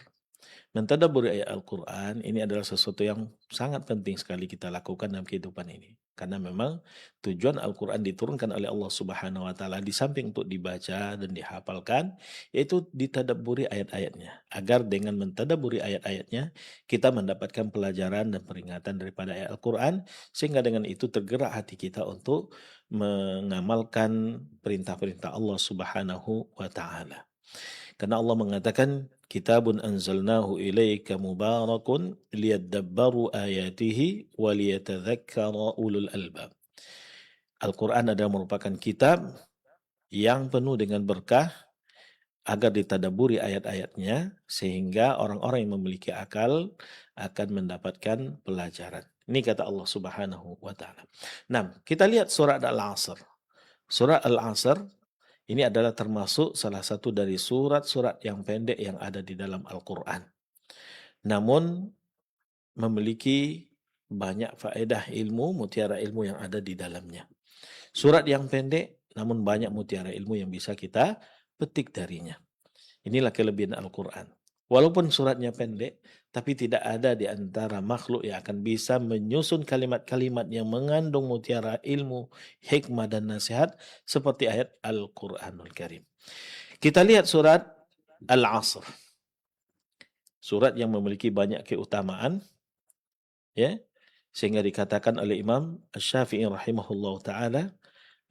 Mentadabburi ayat Al-Quran ini adalah sesuatu yang sangat penting sekali kita lakukan dalam kehidupan ini. Karena memang tujuan Al-Quran diturunkan oleh Allah Subhanahu wa Ta'ala di samping untuk dibaca dan dihafalkan, yaitu ditadabburi ayat-ayatnya. Agar dengan mentadabburi ayat-ayatnya, kita mendapatkan pelajaran dan peringatan daripada ayat Al-Quran, sehingga dengan itu tergerak hati kita untuk mengamalkan perintah-perintah Allah Subhanahu wa Ta'ala. Karena Allah mengatakan, Kitabun anzalnahu ilaika mubarakun liyadabbaru ayatihi wa liyatadzakkara ulul albab. Al-Quran adalah merupakan kitab yang penuh dengan berkah agar ditadaburi ayat-ayatnya sehingga orang-orang yang memiliki akal akan mendapatkan pelajaran. Ini kata Allah Subhanahu wa Ta'ala. Nah, kita lihat surat Al-Asr. Surat Al-Asr ini adalah termasuk salah satu dari surat-surat yang pendek yang ada di dalam Al-Quran. Namun memiliki banyak faedah ilmu, mutiara ilmu yang ada di dalamnya. Surat yang pendek, namun banyak mutiara ilmu yang bisa kita petik darinya. Inilah kelebihan Al-Quran. Walaupun suratnya pendek, tapi tidak ada di antara makhluk yang akan bisa menyusun kalimat-kalimat yang mengandung mutiara ilmu, hikmah dan nasihat seperti ayat Al-Quranul Karim. Kita lihat surat Al-Asr. Surat yang memiliki banyak keutamaan, ya, sehingga dikatakan oleh Imam Asy-Syafi'i rahimahullah ta'ala,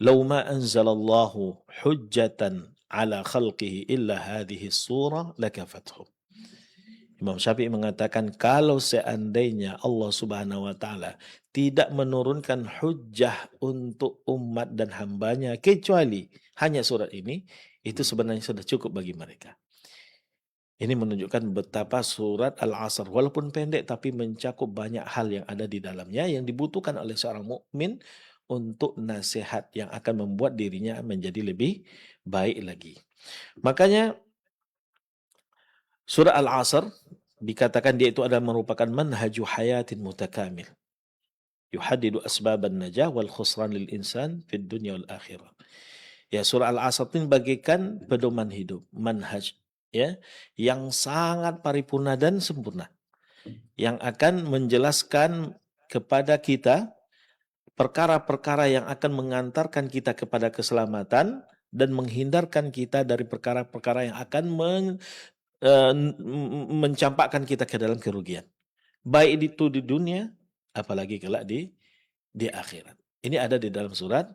"Law ma anzalallahu hujjatan ala khalqihi illa hadhihi surah lakafathum." Imam Syafi'i mengatakan kalau seandainya Allah Subhanahu wa Ta'ala tidak menurunkan hujjah untuk umat dan hambanya kecuali hanya surat ini, itu sebenarnya sudah cukup bagi mereka. Ini menunjukkan betapa surat Al-Asr walaupun pendek tapi mencakup banyak hal yang ada di dalamnya yang dibutuhkan oleh seorang mukmin untuk nasihat yang akan membuat dirinya menjadi lebih baik lagi. Makanya surah Al-Asr dikatakan dia itu adalah merupakan manhaju hayatin mutakamil. Yuhaddidu asbaban najah wal khusran lil insan fid dunya wal akhirah. Ya, surah Al-Asr ini bagaikan pedoman hidup, manhaj, ya, yang sangat paripurna dan sempurna, yang akan menjelaskan kepada kita perkara-perkara yang akan mengantarkan kita kepada keselamatan dan menghindarkan kita dari perkara-perkara yang akan mencampakkan kita ke dalam kerugian. Baik itu di dunia, apalagi kelak di akhirat. Ini ada di dalam surat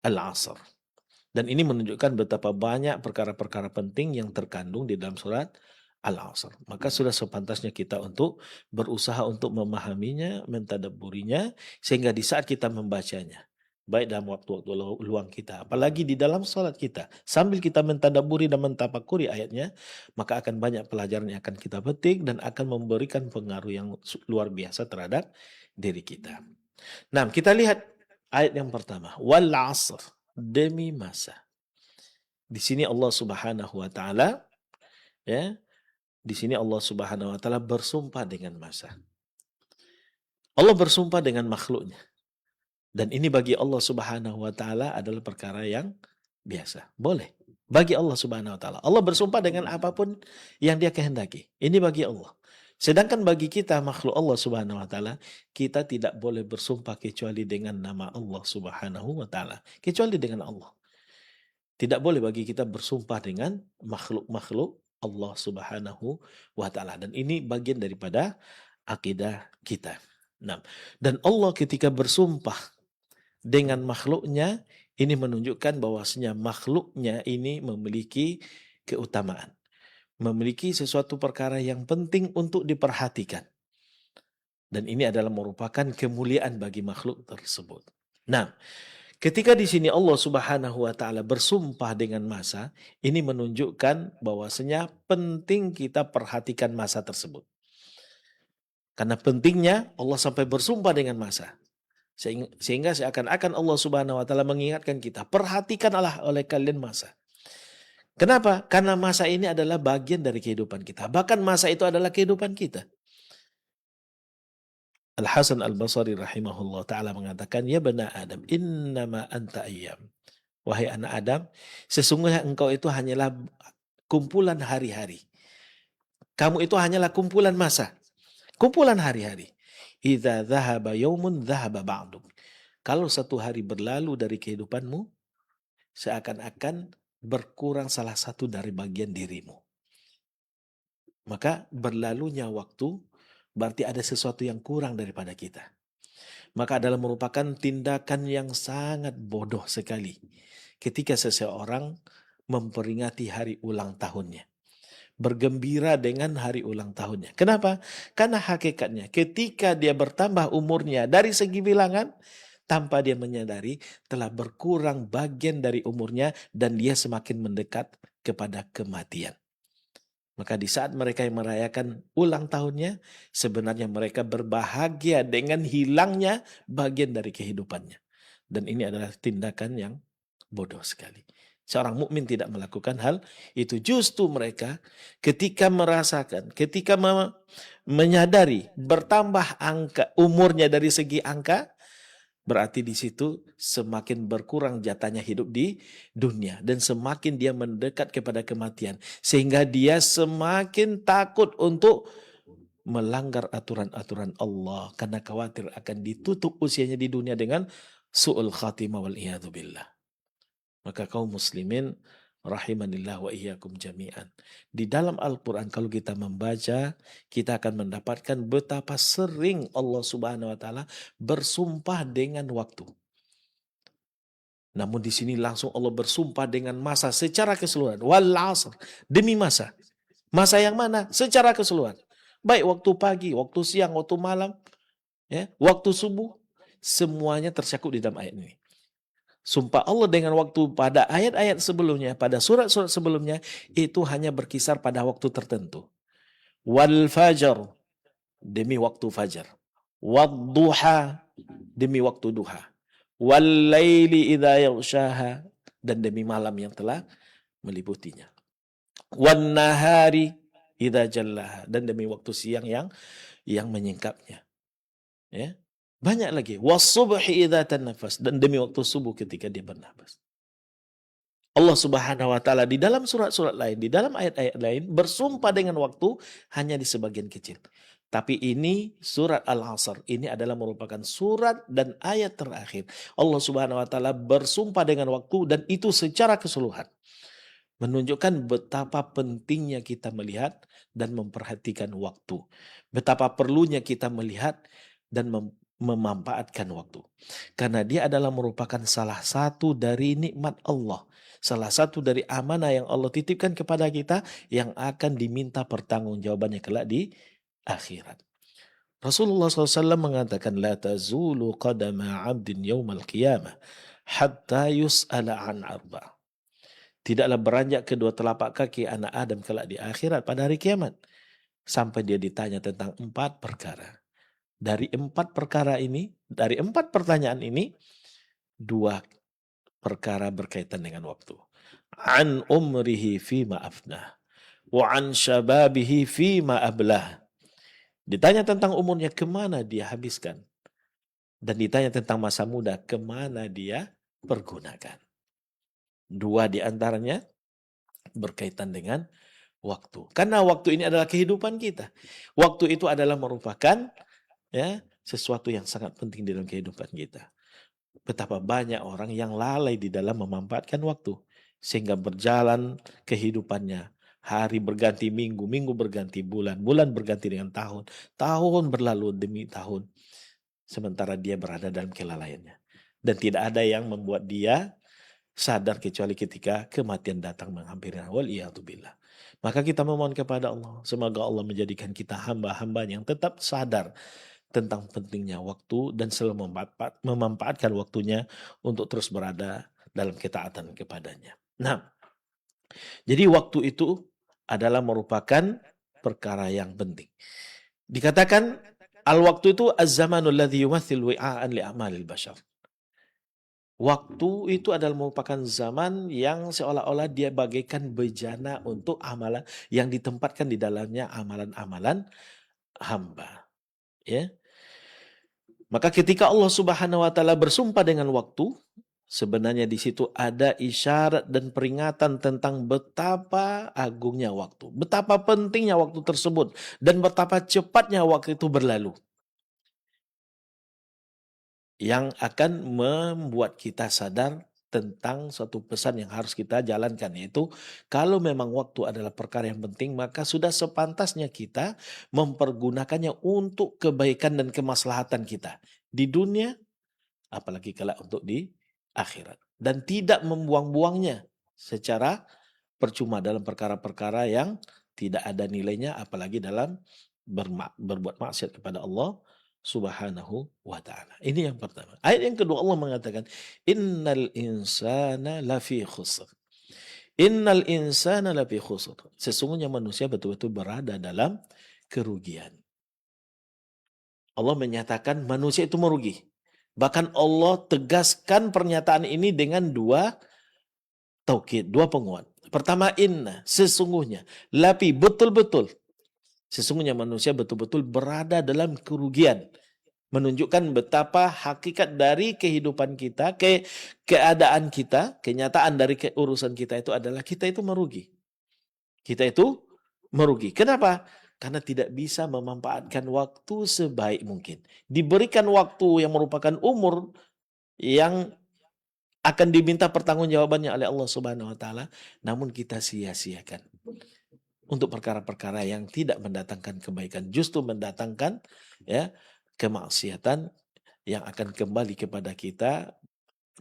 Al-Asr. Dan ini menunjukkan betapa banyak perkara-perkara penting yang terkandung di dalam surat Al-Asr. Maka sudah sepantasnya kita untuk berusaha untuk memahaminya, mentadabburinya, sehingga di saat kita membacanya, baik dalam waktu-waktu luang kita, apalagi di dalam salat kita, sambil kita mentadabburi dan mentafakuri ayatnya, maka akan banyak pelajaran yang akan kita petik dan akan memberikan pengaruh yang luar biasa terhadap diri kita. Nah, kita lihat ayat yang pertama, wal 'asr, demi masa. Di sini Allah Subhanahu wa Ta'ala, ya, di sini Allah Subhanahu wa Ta'ala bersumpah dengan masa. Allah bersumpah dengan makhluknya. Dan ini bagi Allah Subhanahu wa Ta'ala adalah perkara yang biasa. Boleh. Bagi Allah Subhanahu wa Ta'ala. Allah bersumpah dengan apapun yang dia kehendaki. Ini bagi Allah. Sedangkan bagi kita makhluk Allah Subhanahu wa taala, kita tidak boleh bersumpah kecuali dengan nama Allah Subhanahu wa taala, kecuali dengan Allah. Tidak boleh bagi kita bersumpah dengan makhluk-makhluk Allah Subhanahu wa taala, dan ini bagian daripada akidah kita. Nah, dan Allah ketika bersumpah dengan makhluknya, ini menunjukkan bahwasanya makhluknya ini memiliki keutamaan, memiliki sesuatu perkara yang penting untuk diperhatikan. Dan ini adalah merupakan kemuliaan bagi makhluk tersebut. Nah, ketika di sini Allah Subhanahu wa taala bersumpah dengan masa, ini menunjukkan bahwasanya penting kita perhatikan masa tersebut. Karena pentingnya Allah sampai bersumpah dengan masa. Sehingga seakan-akan Allah Subhanahu wa taala mengingatkan kita, perhatikanlah oleh kalian masa. Kenapa? Karena masa ini adalah bagian dari kehidupan kita. Bahkan masa itu adalah kehidupan kita. Al-Hasan Al-Basri rahimahullah ta'ala mengatakan, ya bani Adam, innama anta ayyam. Wahai anak Adam, sesungguhnya engkau itu hanyalah kumpulan hari-hari. Kamu itu hanyalah kumpulan masa. Kumpulan hari-hari. Idza dhahaba yaumun dhahaba ba'duk. Kalau satu hari berlalu dari kehidupanmu, seakan-akan berkurang salah satu dari bagian dirimu. Maka berlalunya waktu berarti ada sesuatu yang kurang daripada kita. Maka adalah merupakan tindakan yang sangat bodoh sekali ketika seseorang memperingati hari ulang tahunnya, bergembira dengan hari ulang tahunnya. Kenapa? Karena hakikatnya ketika dia bertambah umurnya dari segi bilangan, tanpa dia menyadari telah berkurang bagian dari umurnya dan dia semakin mendekat kepada kematian. Maka di saat mereka yang merayakan ulang tahunnya, sebenarnya mereka berbahagia dengan hilangnya bagian dari kehidupannya. Dan ini adalah tindakan yang bodoh sekali. Seorang mukmin tidak melakukan hal itu. Justru mereka ketika merasakan, ketika menyadari bertambah angka umurnya dari segi angka, berarti di situ semakin berkurang jatahnya hidup di dunia dan semakin dia mendekat kepada kematian, sehingga dia semakin takut untuk melanggar aturan-aturan Allah karena khawatir akan ditutup usianya di dunia dengan su'ul khatimah wal iyadzu billah. Maka kaum muslimin rahimanillah wa iyyakum jami'an. Di dalam Al-Quran kalau kita membaca, kita akan mendapatkan betapa sering Allah Subhanahu wa taala bersumpah dengan waktu. Namun di sini langsung Allah bersumpah dengan masa secara keseluruhan. Wal 'asr, demi masa. Masa yang mana? Secara keseluruhan. Baik waktu pagi, waktu siang, waktu malam, ya, waktu subuh, semuanya tercakup di dalam ayat ini. Sumpah Allah dengan waktu pada ayat-ayat sebelumnya, pada surat-surat sebelumnya, itu hanya berkisar pada waktu tertentu. Wal fajar, demi waktu fajar. Wad duha, demi waktu duha. Wal laili idza yaghshaha, dan demi malam yang telah meliputinya. Wan nahari idza jallaha, dan demi waktu siang yang menyingkapnya. Ya. Banyak lagi. Was-subhi idza tanafas, dan demi waktu subuh ketika dia bernafas. Allah Subhanahu wa taala di dalam surat-surat lain, di dalam ayat-ayat lain bersumpah dengan waktu hanya di sebagian kecil. Tapi ini surat Al-'Asr, ini adalah merupakan surat dan ayat terakhir. Allah Subhanahu wa taala bersumpah dengan waktu dan itu secara keseluruhan. Menunjukkan betapa pentingnya kita melihat dan memperhatikan waktu. Betapa perlunya kita melihat dan memanfaatkan waktu. Karena dia adalah merupakan salah satu dari nikmat Allah. Salah satu dari amanah yang Allah titipkan kepada kita yang akan diminta pertanggungjawabannya kelak di akhirat. Rasulullah SAW mengatakan, La tazulu qadama abdin yawmal qiyamah hatta yus'ala an arba'. Tidaklah beranjak kedua telapak kaki anak Adam kelak di akhirat pada hari kiamat. Sampai dia ditanya tentang 4 perkara. Dari 4 perkara ini, dari 4 pertanyaan ini, 2 perkara berkaitan dengan waktu. An umrihi fima afnah, wa an syababihi fima ablah. Ditanya tentang umurnya, kemana dia habiskan. Dan ditanya tentang masa muda, kemana dia pergunakan. 2 di antaranya berkaitan dengan waktu. Karena waktu ini adalah kehidupan kita. Waktu itu adalah merupakan ya sesuatu yang sangat penting dalam kehidupan kita. Betapa banyak orang yang lalai di dalam memanfaatkan waktu sehingga berjalan kehidupannya. Hari berganti minggu, minggu berganti bulan, bulan berganti dengan tahun, tahun berlalu demi tahun. Sementara dia berada dalam kelalaiannya. Dan tidak ada yang membuat dia sadar kecuali ketika kematian datang menghampiri. Waliyatubillah. Maka kita memohon kepada Allah, semoga Allah menjadikan kita hamba-hamba yang tetap sadar tentang pentingnya waktu dan selalu memanfaatkan waktunya untuk terus berada dalam ketaatan kepadanya. Nah, jadi waktu itu adalah merupakan perkara yang penting. Dikatakan al-waktu itu az-zamanul ladzi yumathil wi'aan li a'malil bashar. Waktu itu adalah merupakan zaman yang seolah-olah dia bagaikan bejana untuk amalan yang ditempatkan di dalamnya amalan-amalan hamba. Ya. Maka ketika Allah Subhanahu wa taala bersumpah dengan waktu, sebenarnya di situ ada isyarat dan peringatan tentang betapa agungnya waktu, betapa pentingnya waktu tersebut dan betapa cepatnya waktu itu berlalu. Yang akan membuat kita sadar tentang suatu pesan yang harus kita jalankan, yaitu kalau memang waktu adalah perkara yang penting, maka sudah sepantasnya kita mempergunakannya untuk kebaikan dan kemaslahatan kita di dunia, apalagi kelak untuk di akhirat. Dan tidak membuang-buangnya secara percuma dalam perkara-perkara yang tidak ada nilainya, apalagi dalam berbuat maksiat kepada Allah Subhanahu wa ta'ala. Ini yang pertama. Ayat yang kedua Allah mengatakan, Innal insana lafi khusr. Innal insana lafi khusr. Sesungguhnya manusia betul-betul berada dalam kerugian. Allah menyatakan manusia itu merugi. Bahkan Allah tegaskan pernyataan ini dengan dua taukid, dua penguat. Pertama, inna, sesungguhnya. Lafi, betul-betul. Sesungguhnya manusia betul-betul berada dalam kerugian. Menunjukkan betapa hakikat dari kehidupan kita, keadaan kita, kenyataan dari urusan kita itu adalah kita itu merugi. Kita itu merugi. Kenapa? Karena tidak bisa memanfaatkan waktu sebaik mungkin. Diberikan waktu yang merupakan umur yang akan diminta pertanggungjawabannya oleh Allah Subhanahu wa taala, namun kita sia-siakan untuk perkara-perkara yang tidak mendatangkan kebaikan, justru mendatangkan ya kemaksiatan yang akan kembali kepada kita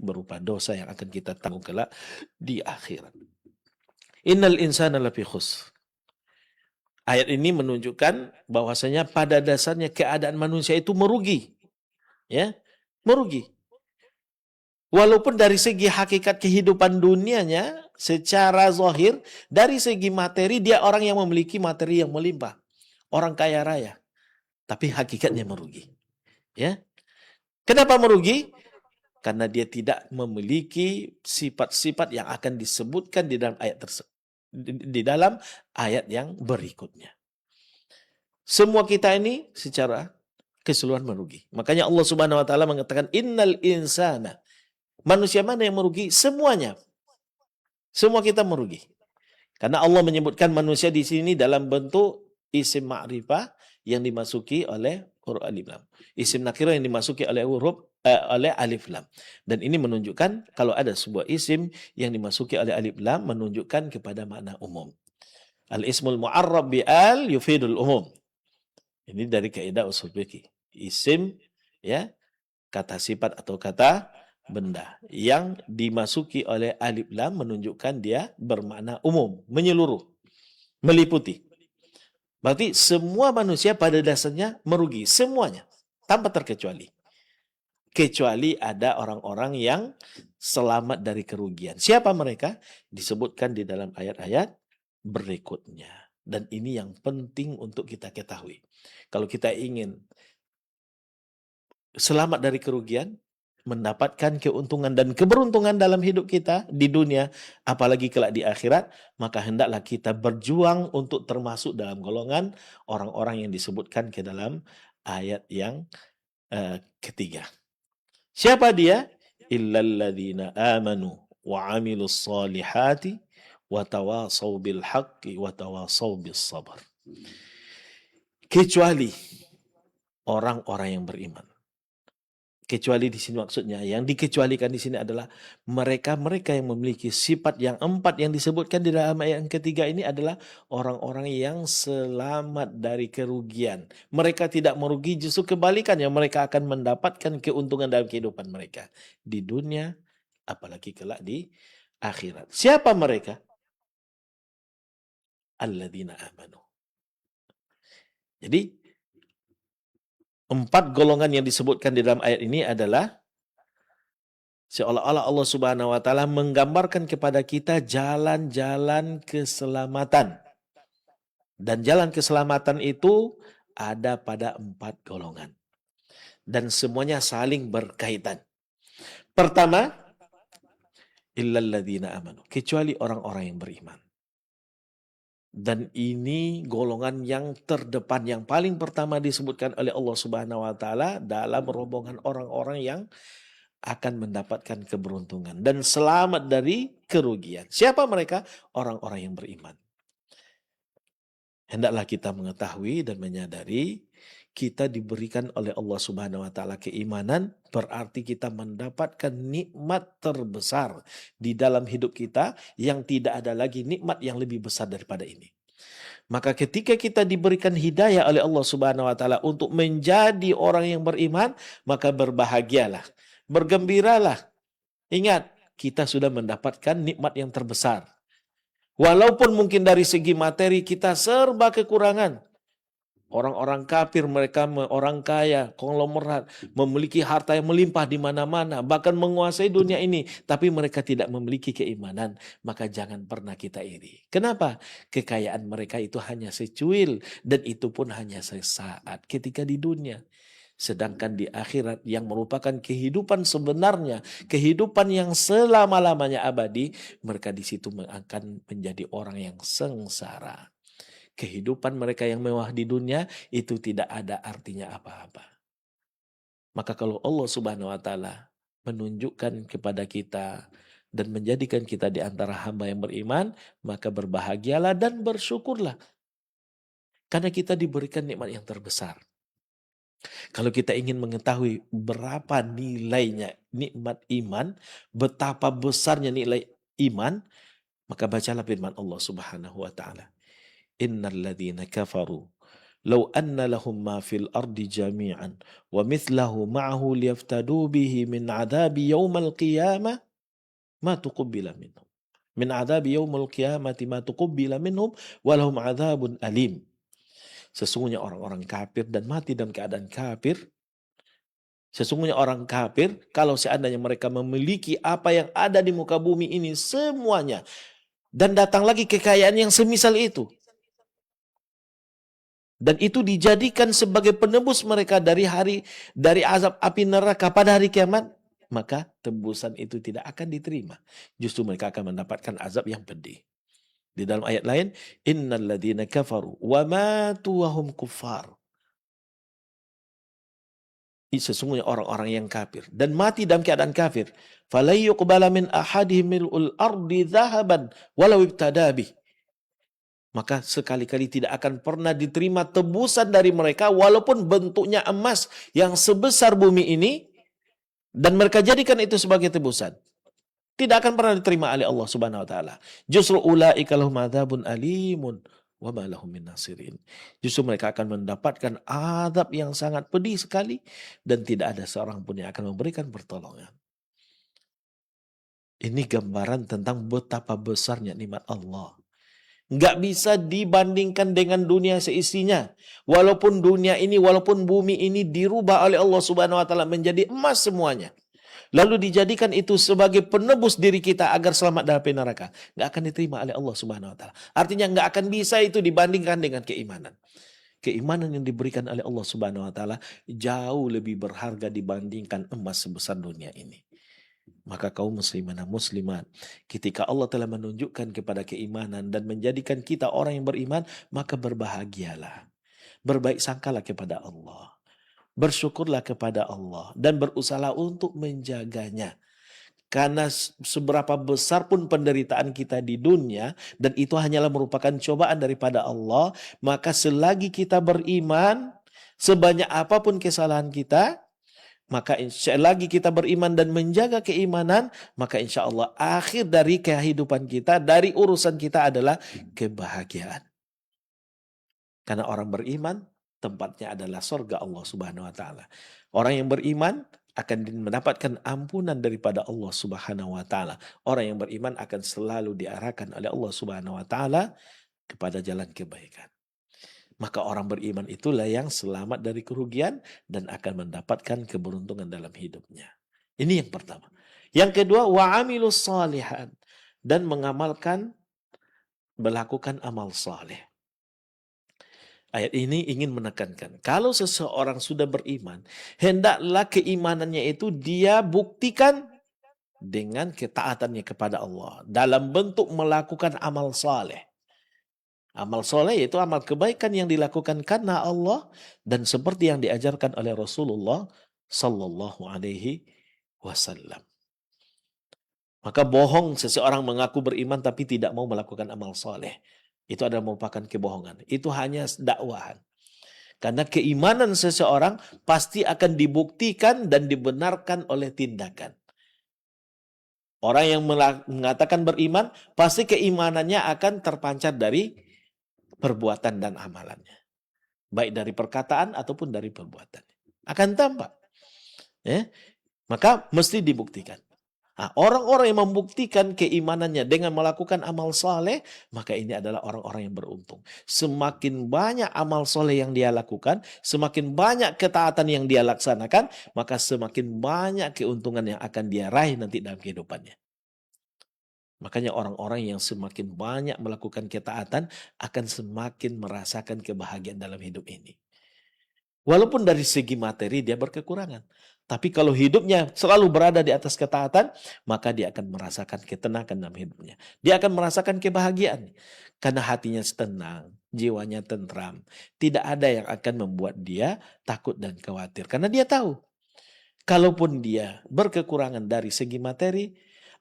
berupa dosa yang akan kita tanggung kelak di akhirat. Innal insana lafi khusr. Ayat ini menunjukkan bahwasanya pada dasarnya keadaan manusia itu merugi. Ya, merugi. Walaupun dari segi hakikat kehidupan dunianya secara zahir, dari segi materi dia orang yang memiliki materi yang melimpah. Orang kaya raya. Tapi hakikatnya merugi. Ya. Kenapa merugi? Karena dia tidak memiliki sifat-sifat yang akan disebutkan di dalam ayat di dalam ayat yang berikutnya. Semua kita ini secara keseluruhan merugi. Makanya Allah Subhanahu wa taala mengatakan innal insana. Manusia mana yang merugi? Semuanya. Semua kita merugi. Karena Allah menyebutkan manusia di sini dalam bentuk isim ma'rifah yang dimasuki oleh huruf alif lam. Isim nakirah yang dimasuki oleh oleh alif lam. Dan ini menunjukkan kalau ada sebuah isim yang dimasuki oleh alif lam menunjukkan kepada makna umum. Al-ismul mu'arrab bi al yufidul umum. Ini dari kaidah usul fikih. Isim ya, kata sifat atau kata benda yang dimasuki oleh alif lam menunjukkan dia bermakna umum, menyeluruh, meliputi. Berarti semua manusia pada dasarnya merugi, semuanya, tanpa terkecuali. Kecuali ada orang-orang yang selamat dari kerugian. Siapa mereka? Disebutkan di dalam ayat-ayat berikutnya. Dan ini yang penting untuk kita ketahui. Kalau kita ingin selamat dari kerugian, mendapatkan keuntungan dan keberuntungan dalam hidup kita di dunia, apalagi kelak di akhirat, maka hendaklah kita berjuang untuk termasuk dalam golongan orang-orang yang disebutkan ke dalam ayat yang ketiga. Siapa dia? Illalladzina amanu wa amilus solihati wa tawasaw bil haqqi wa tawasaw bis sabr. Kecuali orang-orang yang beriman. Kecuali di sini maksudnya, yang dikecualikan di sini adalah mereka-mereka yang memiliki sifat yang 4 yang disebutkan di dalam ayat yang ketiga ini adalah orang-orang yang selamat dari kerugian. Mereka tidak merugi, justru kebalikannya, mereka akan mendapatkan keuntungan dalam kehidupan mereka di dunia, apalagi kelak di akhirat. Siapa mereka? Alladzina amanu. Jadi 4 golongan yang disebutkan di dalam ayat ini adalah seolah-olah Allah Subhanahu wa taala menggambarkan kepada kita jalan-jalan keselamatan. Dan jalan keselamatan itu ada pada 4 golongan. Dan semuanya saling berkaitan. Pertama, illal ladzina amanu, kecuali orang-orang yang beriman. Dan ini golongan yang terdepan, yang paling pertama disebutkan oleh Allah Subhanahu wa taala dalam rombongan orang-orang yang akan mendapatkan keberuntungan dan selamat dari kerugian. Siapa mereka? Orang-orang yang beriman. Hendaklah kita mengetahui dan menyadari kita diberikan oleh Allah Subhanahu wa taala keimanan, berarti kita mendapatkan nikmat terbesar di dalam hidup kita yang tidak ada lagi nikmat yang lebih besar daripada ini. Maka ketika kita diberikan hidayah oleh Allah Subhanahu wa taala untuk menjadi orang yang beriman, maka berbahagialah, bergembiralah. Ingat, kita sudah mendapatkan nikmat yang terbesar. Walaupun mungkin dari segi materi kita serba kekurangan. Orang-orang kafir, mereka orang kaya, konglomerat, memiliki harta yang melimpah di mana-mana, bahkan menguasai dunia ini, tapi mereka tidak memiliki keimanan, maka jangan pernah kita iri. Kenapa? Kekayaan mereka itu hanya secuil, dan itu pun hanya sesaat ketika di dunia. Sedangkan di akhirat yang merupakan kehidupan sebenarnya, kehidupan yang selama-lamanya abadi, mereka di situ akan menjadi orang yang sengsara. Kehidupan mereka yang mewah di dunia itu tidak ada artinya apa-apa. Maka kalau Allah Subhanahu wa taala menunjukkan kepada kita dan menjadikan kita di antara hamba yang beriman, maka berbahagialah dan bersyukurlah. Karena kita diberikan nikmat yang terbesar. Kalau kita ingin mengetahui berapa nilainya nikmat iman, betapa besarnya nilai iman, maka bacalah firman Allah Subhanahu wa taala. Innal ladzina kafaru law anna lahum ma fil ardi jami'an wa mithlahu ma'ahu liyaftadu bihi min adzabi yaumal qiyamah ma tuqbila minhum. Min adzabi yaumil qiyamati ma tuqbila minhum wa lahum adzabun alim. Sesungguhnya orang-orang kafir dan mati dalam keadaan kafir. Sesungguhnya orang kafir, kalau seandainya mereka memiliki apa yang ada di muka bumi ini semuanya, dan datang lagi kekayaan yang semisal itu, dan itu dijadikan sebagai penebus mereka dari azab api neraka pada hari kiamat, maka tebusan itu tidak akan diterima. Justru mereka akan mendapatkan azab yang pedih. Di dalam ayat lain, innal ladzina kafaru wa matu wa hum kuffar. Sesungguhnya orang-orang yang kafir dan mati dalam keadaan kafir, falay yuqbala min ahadihim mil'ul ardi dhahaban walau ibtada bih. Maka sekali-kali tidak akan pernah diterima tebusan dari mereka walaupun bentuknya emas yang sebesar bumi ini dan mereka jadikan itu sebagai tebusan. Tidak akan pernah diterima oleh Allah Subhanahu wa taala. Justru ulaika lahum adzabun alimun wa ma lahum min nasirin. Justru mereka akan mendapatkan azab yang sangat pedih sekali dan tidak ada seorang pun yang akan memberikan pertolongan. Ini gambaran tentang betapa besarnya nikmat Allah. Nggak bisa dibandingkan dengan dunia seisinya. Walaupun dunia ini, walaupun bumi ini dirubah oleh Allah Subhanahu wa taala menjadi emas semuanya. Lalu dijadikan itu sebagai penebus diri kita agar selamat dari api neraka. Nggak akan diterima oleh Allah Subhanahu wa taala. Artinya nggak akan bisa itu dibandingkan dengan keimanan. Keimanan yang diberikan oleh Allah Subhanahu wa taala jauh lebih berharga dibandingkan emas sebesar dunia ini. Maka kaum muslimin dan muslimat, ketika Allah telah menunjukkan kepada keimanan dan menjadikan kita orang yang beriman, maka berbahagialah. Berbaik sangkalah kepada Allah. Bersyukurlah kepada Allah dan berusahalah untuk menjaganya. Karena seberapa besar pun penderitaan kita di dunia, dan itu hanyalah merupakan cobaan daripada Allah, maka selagi kita beriman, sebanyak apapun kesalahan kita, maka selagi kita beriman dan menjaga keimanan, maka insya Allah akhir dari kehidupan kita, dari urusan kita adalah kebahagiaan. Karena orang beriman, tempatnya adalah surga Allah Subhanahu wa Ta'ala. Orang yang beriman akan mendapatkan ampunan daripada Allah Subhanahu wa Ta'ala. Orang yang beriman akan selalu diarahkan oleh Allah Subhanahu wa Ta'ala kepada jalan kebaikan. Maka orang beriman itulah yang selamat dari kerugian dan akan mendapatkan keberuntungan dalam hidupnya. Ini yang pertama. Yang kedua, wa'amilus salihan, dan mengamalkan, melakukan amal saleh. Ayat ini ingin menekankan, kalau seseorang sudah beriman, hendaklah keimanannya itu dia buktikan dengan ketaatannya kepada Allah dalam bentuk melakukan amal saleh. Amal soleh yaitu amal kebaikan yang dilakukan karena Allah dan seperti yang diajarkan oleh Rasulullah Sallallahu Alaihi Wasallam. Maka bohong seseorang mengaku beriman tapi tidak mau melakukan amal soleh. Itu adalah merupakan kebohongan. Itu hanya dakwahan. Karena keimanan seseorang pasti akan dibuktikan dan dibenarkan oleh tindakan. Orang yang mengatakan beriman, pasti keimanannya akan terpancar dari perbuatan dan amalannya. Baik dari perkataan ataupun dari perbuatan. Akan tampak. Ya? Maka mesti dibuktikan. Nah, orang-orang yang membuktikan keimanannya dengan melakukan amal saleh, maka ini adalah orang-orang yang beruntung. Semakin banyak amal saleh yang dia lakukan, semakin banyak ketaatan yang dia laksanakan, maka semakin banyak keuntungan yang akan dia raih nanti dalam kehidupannya. Makanya orang-orang yang semakin banyak melakukan ketaatan akan semakin merasakan kebahagiaan dalam hidup ini. Walaupun dari segi materi dia berkekurangan. Tapi kalau hidupnya selalu berada di atas ketaatan, maka dia akan merasakan ketenangan dalam hidupnya. Dia akan merasakan kebahagiaan. Karena hatinya tenang, jiwanya tentram. Tidak ada yang akan membuat dia takut dan khawatir. Karena dia tahu, kalaupun dia berkekurangan dari segi materi,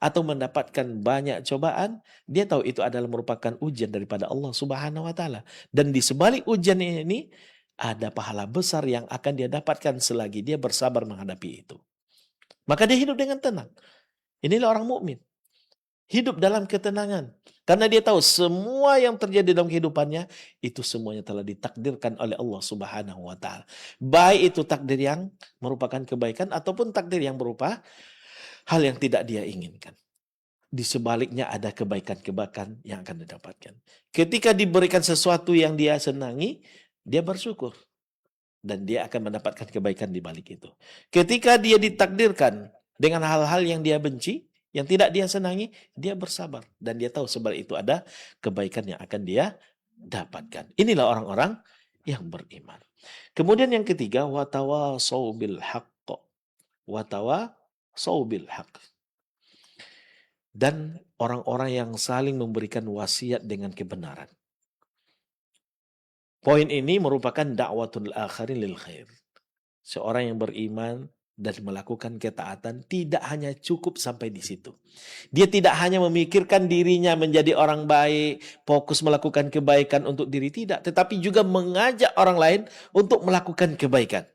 atau mendapatkan banyak cobaan, dia tahu itu adalah merupakan ujian daripada Allah Subhanahu wa Ta'ala. Dan di sebalik ujian ini, ada pahala besar yang akan dia dapatkan selagi dia bersabar menghadapi itu. Maka dia hidup dengan tenang. Inilah orang mukmin. Hidup dalam ketenangan. Karena dia tahu semua yang terjadi dalam kehidupannya, itu semuanya telah ditakdirkan oleh Allah Subhanahu wa Ta'ala. Baik itu takdir yang merupakan kebaikan ataupun takdir yang berupa hal yang tidak dia inginkan. Di sebaliknya ada kebaikan-kebaikan yang akan didapatkan. Ketika diberikan sesuatu yang dia senangi, dia bersyukur. Dan dia akan mendapatkan kebaikan di balik itu. Ketika dia ditakdirkan dengan hal-hal yang dia benci, yang tidak dia senangi, dia bersabar. Dan dia tahu sebalik itu ada kebaikan yang akan dia dapatkan. Inilah orang-orang yang beriman. Kemudian yang ketiga, watawasau bil haqq. Watawasau bil haqq. Dan orang-orang yang saling memberikan wasiat dengan kebenaran. Poin ini merupakan dakwatul akharin lil khair. Seorang yang beriman dan melakukan ketaatan tidak hanya cukup sampai di situ. Dia tidak hanya memikirkan dirinya menjadi orang baik, fokus melakukan kebaikan untuk diri, tidak. Tetapi juga mengajak orang lain untuk melakukan kebaikan.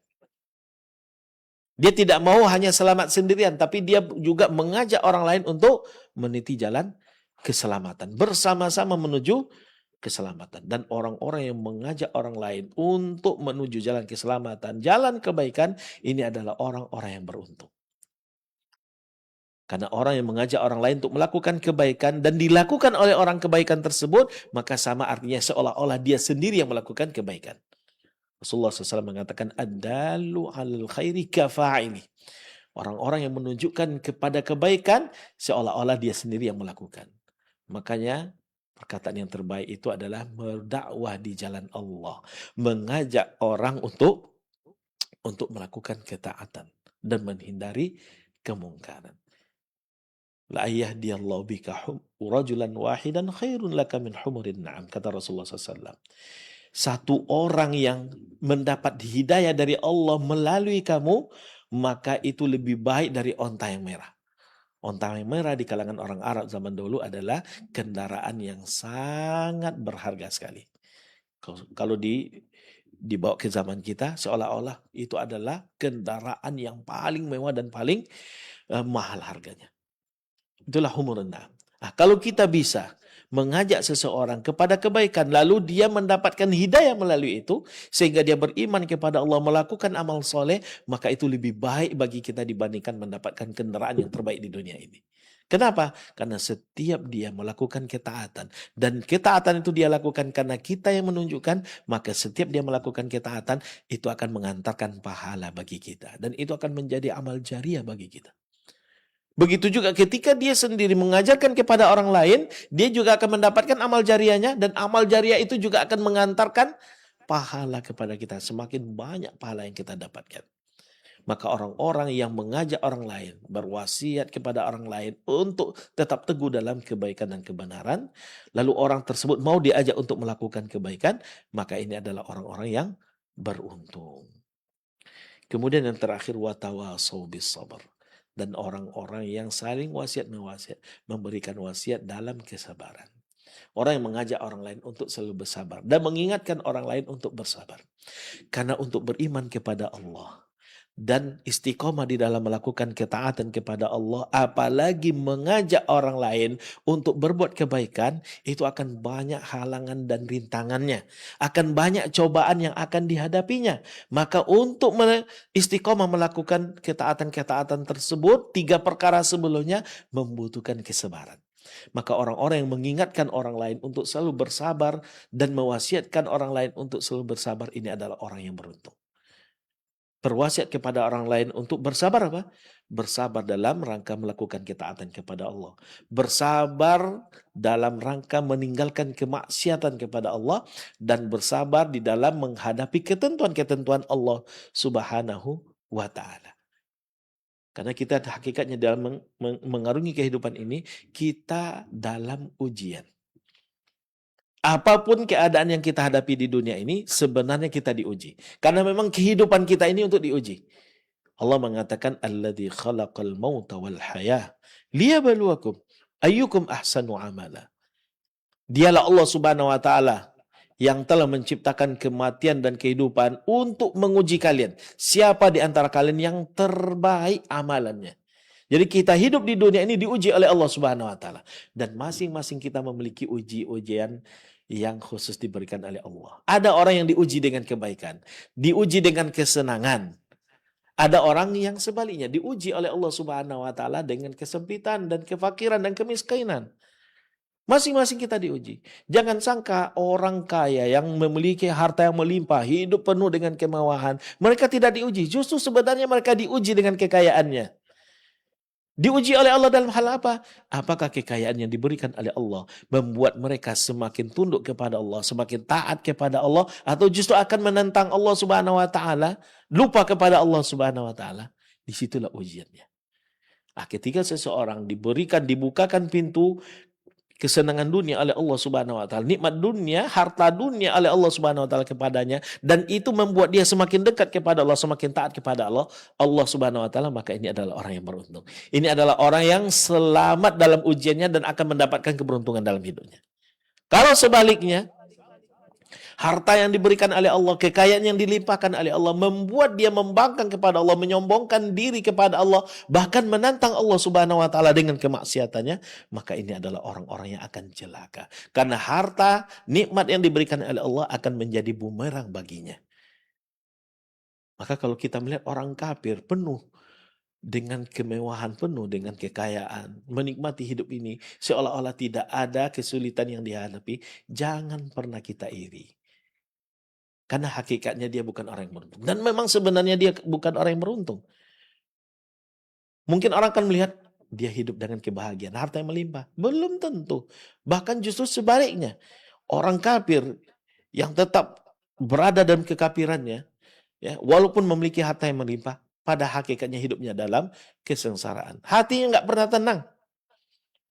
Dia tidak mau hanya selamat sendirian, tapi dia juga mengajak orang lain untuk meniti jalan keselamatan. Bersama-sama menuju keselamatan. Dan orang-orang yang mengajak orang lain untuk menuju jalan keselamatan, jalan kebaikan, ini adalah orang-orang yang beruntung. Karena orang yang mengajak orang lain untuk melakukan kebaikan dan dilakukan oleh orang kebaikan tersebut, maka sama artinya seolah-olah dia sendiri yang melakukan kebaikan. Rasulullah SAW mengatakan, ad-dalu 'alal khairi kafa'ili. Orang-orang yang menunjukkan kepada kebaikan, seolah-olah dia sendiri yang melakukan. Makanya perkataan yang terbaik itu adalah berdakwah di jalan Allah. Mengajak orang untuk melakukan ketaatan dan menghindari kemungkaran. La yahdiyallahu bika rajulan wahidan khairun laka min humurin na'am, kata Rasulullah SAW. Satu orang yang mendapat hidayah dari Allah melalui kamu, maka itu lebih baik dari onta yang merah. Onta merah di kalangan orang Arab zaman dulu adalah kendaraan yang sangat berharga sekali. Kalau dibawa ke zaman kita, seolah-olah itu adalah kendaraan yang paling mewah dan paling mahal harganya. Itulah humurun na'am. Nah, kalau kita bisa mengajak seseorang kepada kebaikan, lalu dia mendapatkan hidayah melalui itu, sehingga dia beriman kepada Allah, melakukan amal soleh, maka itu lebih baik bagi kita dibandingkan mendapatkan kendaraan yang terbaik di dunia ini. Kenapa? Karena setiap dia melakukan ketaatan, dan ketaatan itu dia lakukan karena kita yang menunjukkan, maka setiap dia melakukan ketaatan, itu akan mengantarkan pahala bagi kita. Dan itu akan menjadi amal jariah bagi kita. Begitu juga ketika dia sendiri mengajarkan kepada orang lain, dia juga akan mendapatkan amal jariahnya, dan amal jariah itu juga akan mengantarkan pahala kepada kita. Semakin banyak pahala yang kita dapatkan. Maka orang-orang yang mengajak orang lain, berwasiat kepada orang lain untuk tetap teguh dalam kebaikan dan kebenaran, lalu orang tersebut mau diajak untuk melakukan kebaikan, maka ini adalah orang-orang yang beruntung. Kemudian yang terakhir, watawasau bis sabar. Dan orang-orang yang saling wasiat-mewasiat, memberikan wasiat dalam kesabaran. Orang yang mengajak orang lain untuk selalu bersabar dan mengingatkan orang lain untuk bersabar. Karena untuk beriman kepada Allah dan istiqomah di dalam melakukan ketaatan kepada Allah, apalagi mengajak orang lain untuk berbuat kebaikan, itu akan banyak halangan dan rintangannya, akan banyak cobaan yang akan dihadapinya. Maka untuk istiqomah melakukan ketaatan-ketaatan tersebut, 3 perkara sebelumnya membutuhkan kesabaran. Maka orang-orang yang mengingatkan orang lain untuk selalu bersabar dan mewasiatkan orang lain untuk selalu bersabar, ini adalah orang yang beruntung. Berwasiat kepada orang lain untuk bersabar apa? Bersabar dalam rangka melakukan ketaatan kepada Allah. Bersabar dalam rangka meninggalkan kemaksiatan kepada Allah. Dan bersabar di dalam menghadapi ketentuan-ketentuan Allah Subhanahu wa ta'ala. Karena kita hakikatnya dalam mengarungi kehidupan ini, kita dalam ujian. Apapun keadaan yang kita hadapi di dunia ini, sebenarnya kita diuji. Karena memang kehidupan kita ini untuk diuji. Allah mengatakan, Alladzi khalaqal mauta wal hayah liyabluwakum ayyukum ahsanu amala. Dialah Allah Subhanahu wa taala yang telah menciptakan kematian dan kehidupan untuk menguji kalian. Siapa di antara kalian yang terbaik amalannya? Jadi kita hidup di dunia ini diuji oleh Allah Subhanahu wa taala, dan masing-masing kita memiliki ujian yang khusus diberikan oleh Allah. Ada orang yang diuji dengan kebaikan, diuji dengan kesenangan. Ada orang yang sebaliknya diuji oleh Allah Subhanahu wa taala dengan kesempitan dan kefakiran dan kemiskinan. Masing-masing kita diuji. Jangan sangka orang kaya yang memiliki harta yang melimpah, hidup penuh dengan kemewahan, mereka tidak diuji. Justru sebenarnya mereka diuji dengan kekayaannya. Diuji oleh Allah dalam hal apa? Apakah kekayaan yang diberikan oleh Allah membuat mereka semakin tunduk kepada Allah, semakin taat kepada Allah, atau justru akan menentang Allah Subhanahu wa taala, lupa kepada Allah Subhanahu wa taala? Disitulah ujiannya. Ketika seseorang dibukakan pintu kesenangan dunia oleh Allah Subhanahu wa taala, nikmat dunia, harta dunia oleh Allah Subhanahu wa taala kepadanya, dan itu membuat dia semakin dekat kepada Allah, semakin taat kepada Allah Subhanahu wa taala, maka ini adalah orang yang beruntung. Ini adalah orang yang selamat dalam ujiannya dan akan mendapatkan keberuntungan dalam hidupnya. Kalau sebaliknya, harta yang diberikan oleh Allah, kekayaan yang dilimpahkan oleh Allah membuat dia membangkang kepada Allah, menyombongkan diri kepada Allah, bahkan menantang Allah Subhanahu wa taala dengan kemaksiatannya, maka ini adalah orang-orang yang akan celaka. Karena harta, nikmat yang diberikan oleh Allah akan menjadi bumerang baginya. Maka kalau kita melihat orang kafir penuh dengan kemewahan, penuh dengan kekayaan, menikmati hidup ini seolah-olah tidak ada kesulitan yang dihadapi, jangan pernah kita iri. Karena hakikatnya dia bukan orang yang beruntung. Dan memang sebenarnya dia bukan orang yang beruntung. Mungkin orang akan melihat dia hidup dengan kebahagiaan, harta yang melimpah. Belum tentu. Bahkan justru sebaliknya. Orang kafir yang tetap berada dalam kekafirannya, ya, walaupun memiliki harta yang melimpah, pada hakikatnya hidupnya dalam kesengsaraan. Hatinya nggak pernah tenang.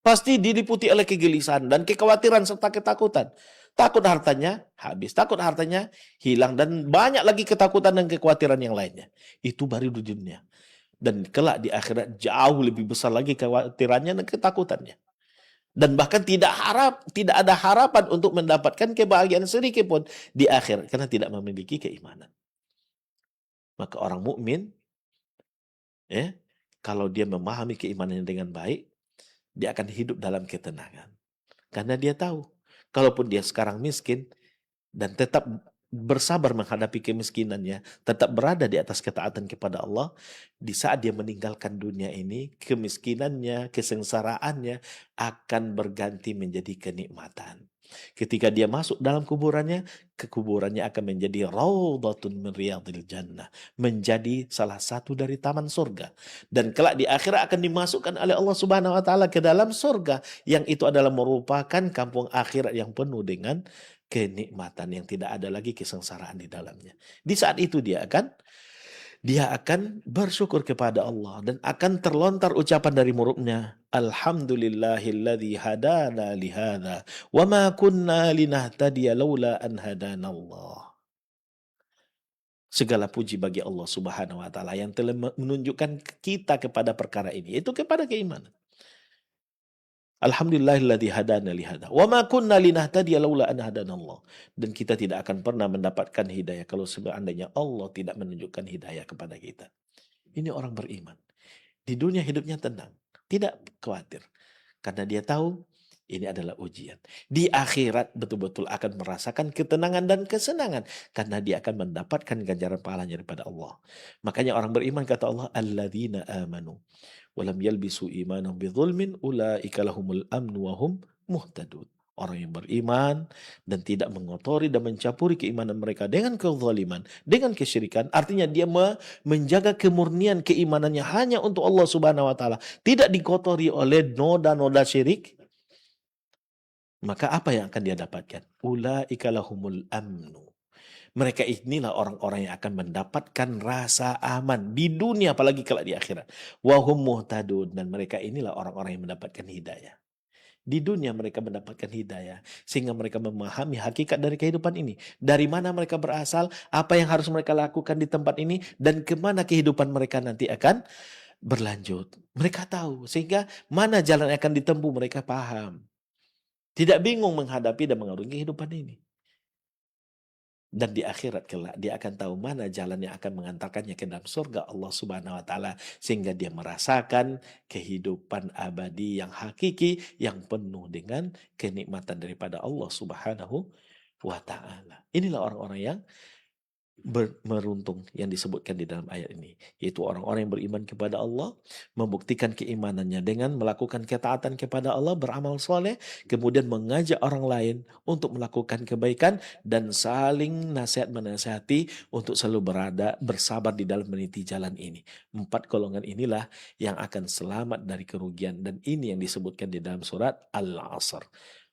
Pasti diliputi oleh kegelisahan dan kekhawatiran serta ketakutan. Takut hartanya habis, takut hartanya hilang, dan banyak lagi ketakutan dan kekhawatiran yang lainnya. Itu baru di dunia. Dan kelak di akhirat jauh lebih besar lagi kekhawatirannya dan ketakutannya. Dan bahkan tidak ada harapan untuk mendapatkan kebahagiaan sedikit pun di akhirat karena tidak memiliki keimanan. Maka orang mukmin, ya, kalau dia memahami keimanannya dengan baik, dia akan hidup dalam ketenangan. Karena dia tahu, kalaupun dia sekarang miskin dan tetap bersabar menghadapi kemiskinannya, tetap berada di atas ketaatan kepada Allah, di saat dia meninggalkan dunia ini, kemiskinannya, kesengsaraannya akan berganti menjadi kenikmatan. Ketika dia masuk dalam kuburannya, kekuburannya akan menjadi raudhatun min riyadil jannah, menjadi salah satu dari taman surga. Dan kelak di akhirat akan dimasukkan oleh Allah Subhanahu wa taala ke dalam surga, yang itu adalah merupakan kampung akhirat yang penuh dengan kenikmatan, yang tidak ada lagi kesengsaraan di dalamnya. Di saat itu dia akan bersyukur kepada Allah dan akan terlontar ucapan dari mulutnya, Alhamdulillahilladzi hadana lihada wa ma kunna linahtadiya laula an hadanallah. Segala puji bagi Allah Subhanahu wa taala yang telah menunjukkan kita kepada perkara ini, yaitu kepada keimanan. Alhamdulillahilladzi hadana lihada wa ma kunna linahtadiya laula an hadanallah. Dan kita tidak akan pernah mendapatkan hidayah kalau seandainya Allah tidak menunjukkan hidayah kepada kita. Ini orang beriman. Di dunia hidupnya tenang, tidak khawatir. Karena dia tahu ini adalah ujian. Di akhirat betul-betul akan merasakan ketenangan dan kesenangan. Karena dia akan mendapatkan ganjaran pahalanya daripada Allah. Makanya orang beriman kata Allah, alladzina amanu walam yalbisu imanahum bidzulmin ulaika lahumul amnu wa hum muhtadun. Orang yang beriman dan tidak mengotori dan mencampuri keimanan mereka dengan kezaliman, dengan kesyirikan, artinya dia menjaga kemurnian keimanannya hanya untuk Allah Subhanahu wa taala, tidak dikotori oleh noda-noda syirik. Maka apa yang akan dia dapatkan? Ulaika lahumul amnu. Mereka inilah orang-orang yang akan mendapatkan rasa aman di dunia, apalagi kelak di akhirat. Wahum muhtadun, dan mereka inilah orang-orang yang mendapatkan hidayah. Di dunia mereka mendapatkan hidayah, sehingga mereka memahami hakikat dari kehidupan ini. Dari mana mereka berasal, apa yang harus mereka lakukan di tempat ini, dan kemana kehidupan mereka nanti akan berlanjut. Mereka tahu, sehingga mana jalan yang akan ditempuh mereka paham. Tidak bingung menghadapi dan mengarungi kehidupan ini. Dan di akhirat kelak dia akan tahu mana jalan yang akan mengantarkannya ke dalam surga Allah Subhanahu wa taala, sehingga dia merasakan kehidupan abadi yang hakiki yang penuh dengan kenikmatan daripada Allah Subhanahu wa taala. Inilah orang-orang yang meruntung yang disebutkan di dalam ayat ini, yaitu orang-orang yang beriman kepada Allah, membuktikan keimanannya dengan melakukan ketaatan kepada Allah, beramal soleh, kemudian mengajak orang lain untuk melakukan kebaikan dan saling nasihat menasihati untuk selalu bersabar di dalam meniti jalan ini. 4 golongan inilah yang akan selamat dari kerugian, dan ini yang disebutkan di dalam surat Al-Asr.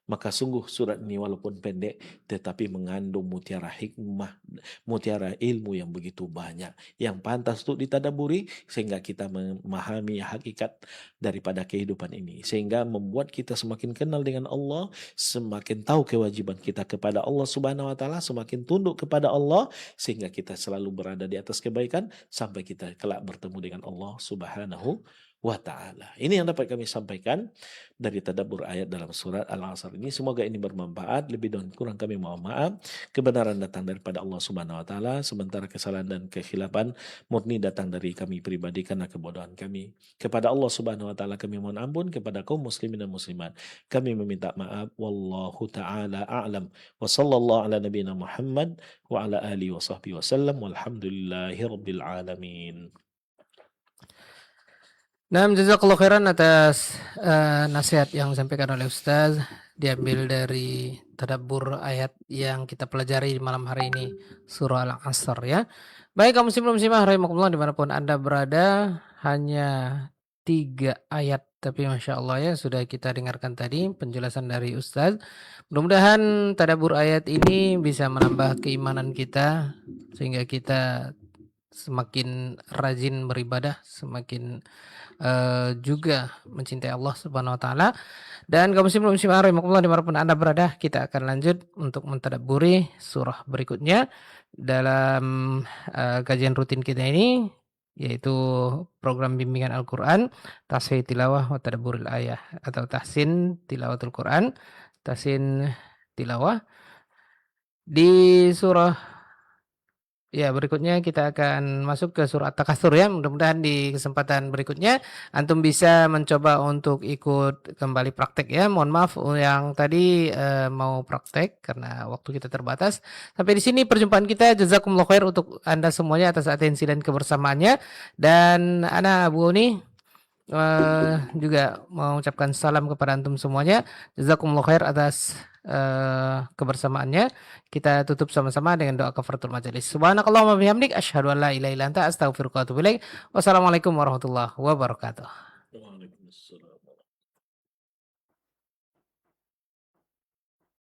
Maka sungguh surat ini walaupun pendek tetapi mengandung mutiara hikmah, mutiara ilmu yang begitu banyak, yang pantas untuk ditadaburi sehingga kita memahami hakikat daripada kehidupan ini, sehingga membuat kita semakin kenal dengan Allah, semakin tahu kewajiban kita kepada Allah Subhanahu wa taala, semakin tunduk kepada Allah, sehingga kita selalu berada di atas kebaikan sampai kita kelak bertemu dengan Allah Subhanahu wa ta'ala. Ini yang dapat kami sampaikan dari tadabbur ayat dalam surat Al-Asr ini. Semoga ini bermanfaat. Lebih dan kurang kami mohon maaf. Kebenaran datang daripada Allah Subhanahu wa taala, sementara kesalahan dan kekhilafan murni datang dari kami pribadi karena kebodohan kami. Kepada Allah Subhanahu wa taala kami mohon ampun, kepada kaum muslimin dan muslimat kami meminta maaf. Wallahu taala a'lam. Wa sallallahu ala nabiyina Muhammad wa ala alihi wa sahbihi wasallam. Walhamdulillahi rabbil alamin. Nah, jazakallahu khairan atas nasihat yang disampaikan oleh Ustaz, diambil dari tadabbur ayat yang kita pelajari di malam hari ini, surah Al-Asr ya. Baik kaum muslimin muslimah rahimakumullah dimanapun Anda berada, hanya 3 ayat tapi Masya Allah ya sudah kita dengarkan tadi penjelasan dari Ustaz. Mudah-mudahan tadabbur ayat ini bisa menambah keimanan kita sehingga kita semakin rajin beribadah, semakin juga mencintai Allah Subhanahu wa taala. Dan kaum muslimin muslimat rahimakumullah dimanapun Anda berada, kita akan lanjut untuk mentadabburi surah berikutnya dalam kajian rutin kita ini. yaitu program bimbingan Al-Quran, Tahsin Tilawah wa Tadabburil Ayah atau Tahsin Tilawatul Quran, Tahsin Tilawah di surah. Ya, berikutnya kita akan masuk ke surah At-Takatsur ya. Mudah-mudahan di kesempatan berikutnya antum bisa mencoba untuk ikut kembali praktek ya. Mohon maaf yang tadi mau praktek karena waktu kita terbatas. Sampai di sini perjumpaan kita. Jazakumullah khair untuk Anda semuanya atas atensi dan kebersamaannya. Dan Ana Bu Uni juga mengucapkan salam kepada antum semuanya. Jazakumullah khair atas kebersamaannya. Kita tutup sama-sama dengan doa kafaratul majelis. Subhanakallahumma bihamdik asyhadu an la ilaha illa anta astaghfiruka wa atubu ilaik. Wassalamualaikum warahmatullahi wabarakatuh. Waalaikumsalam.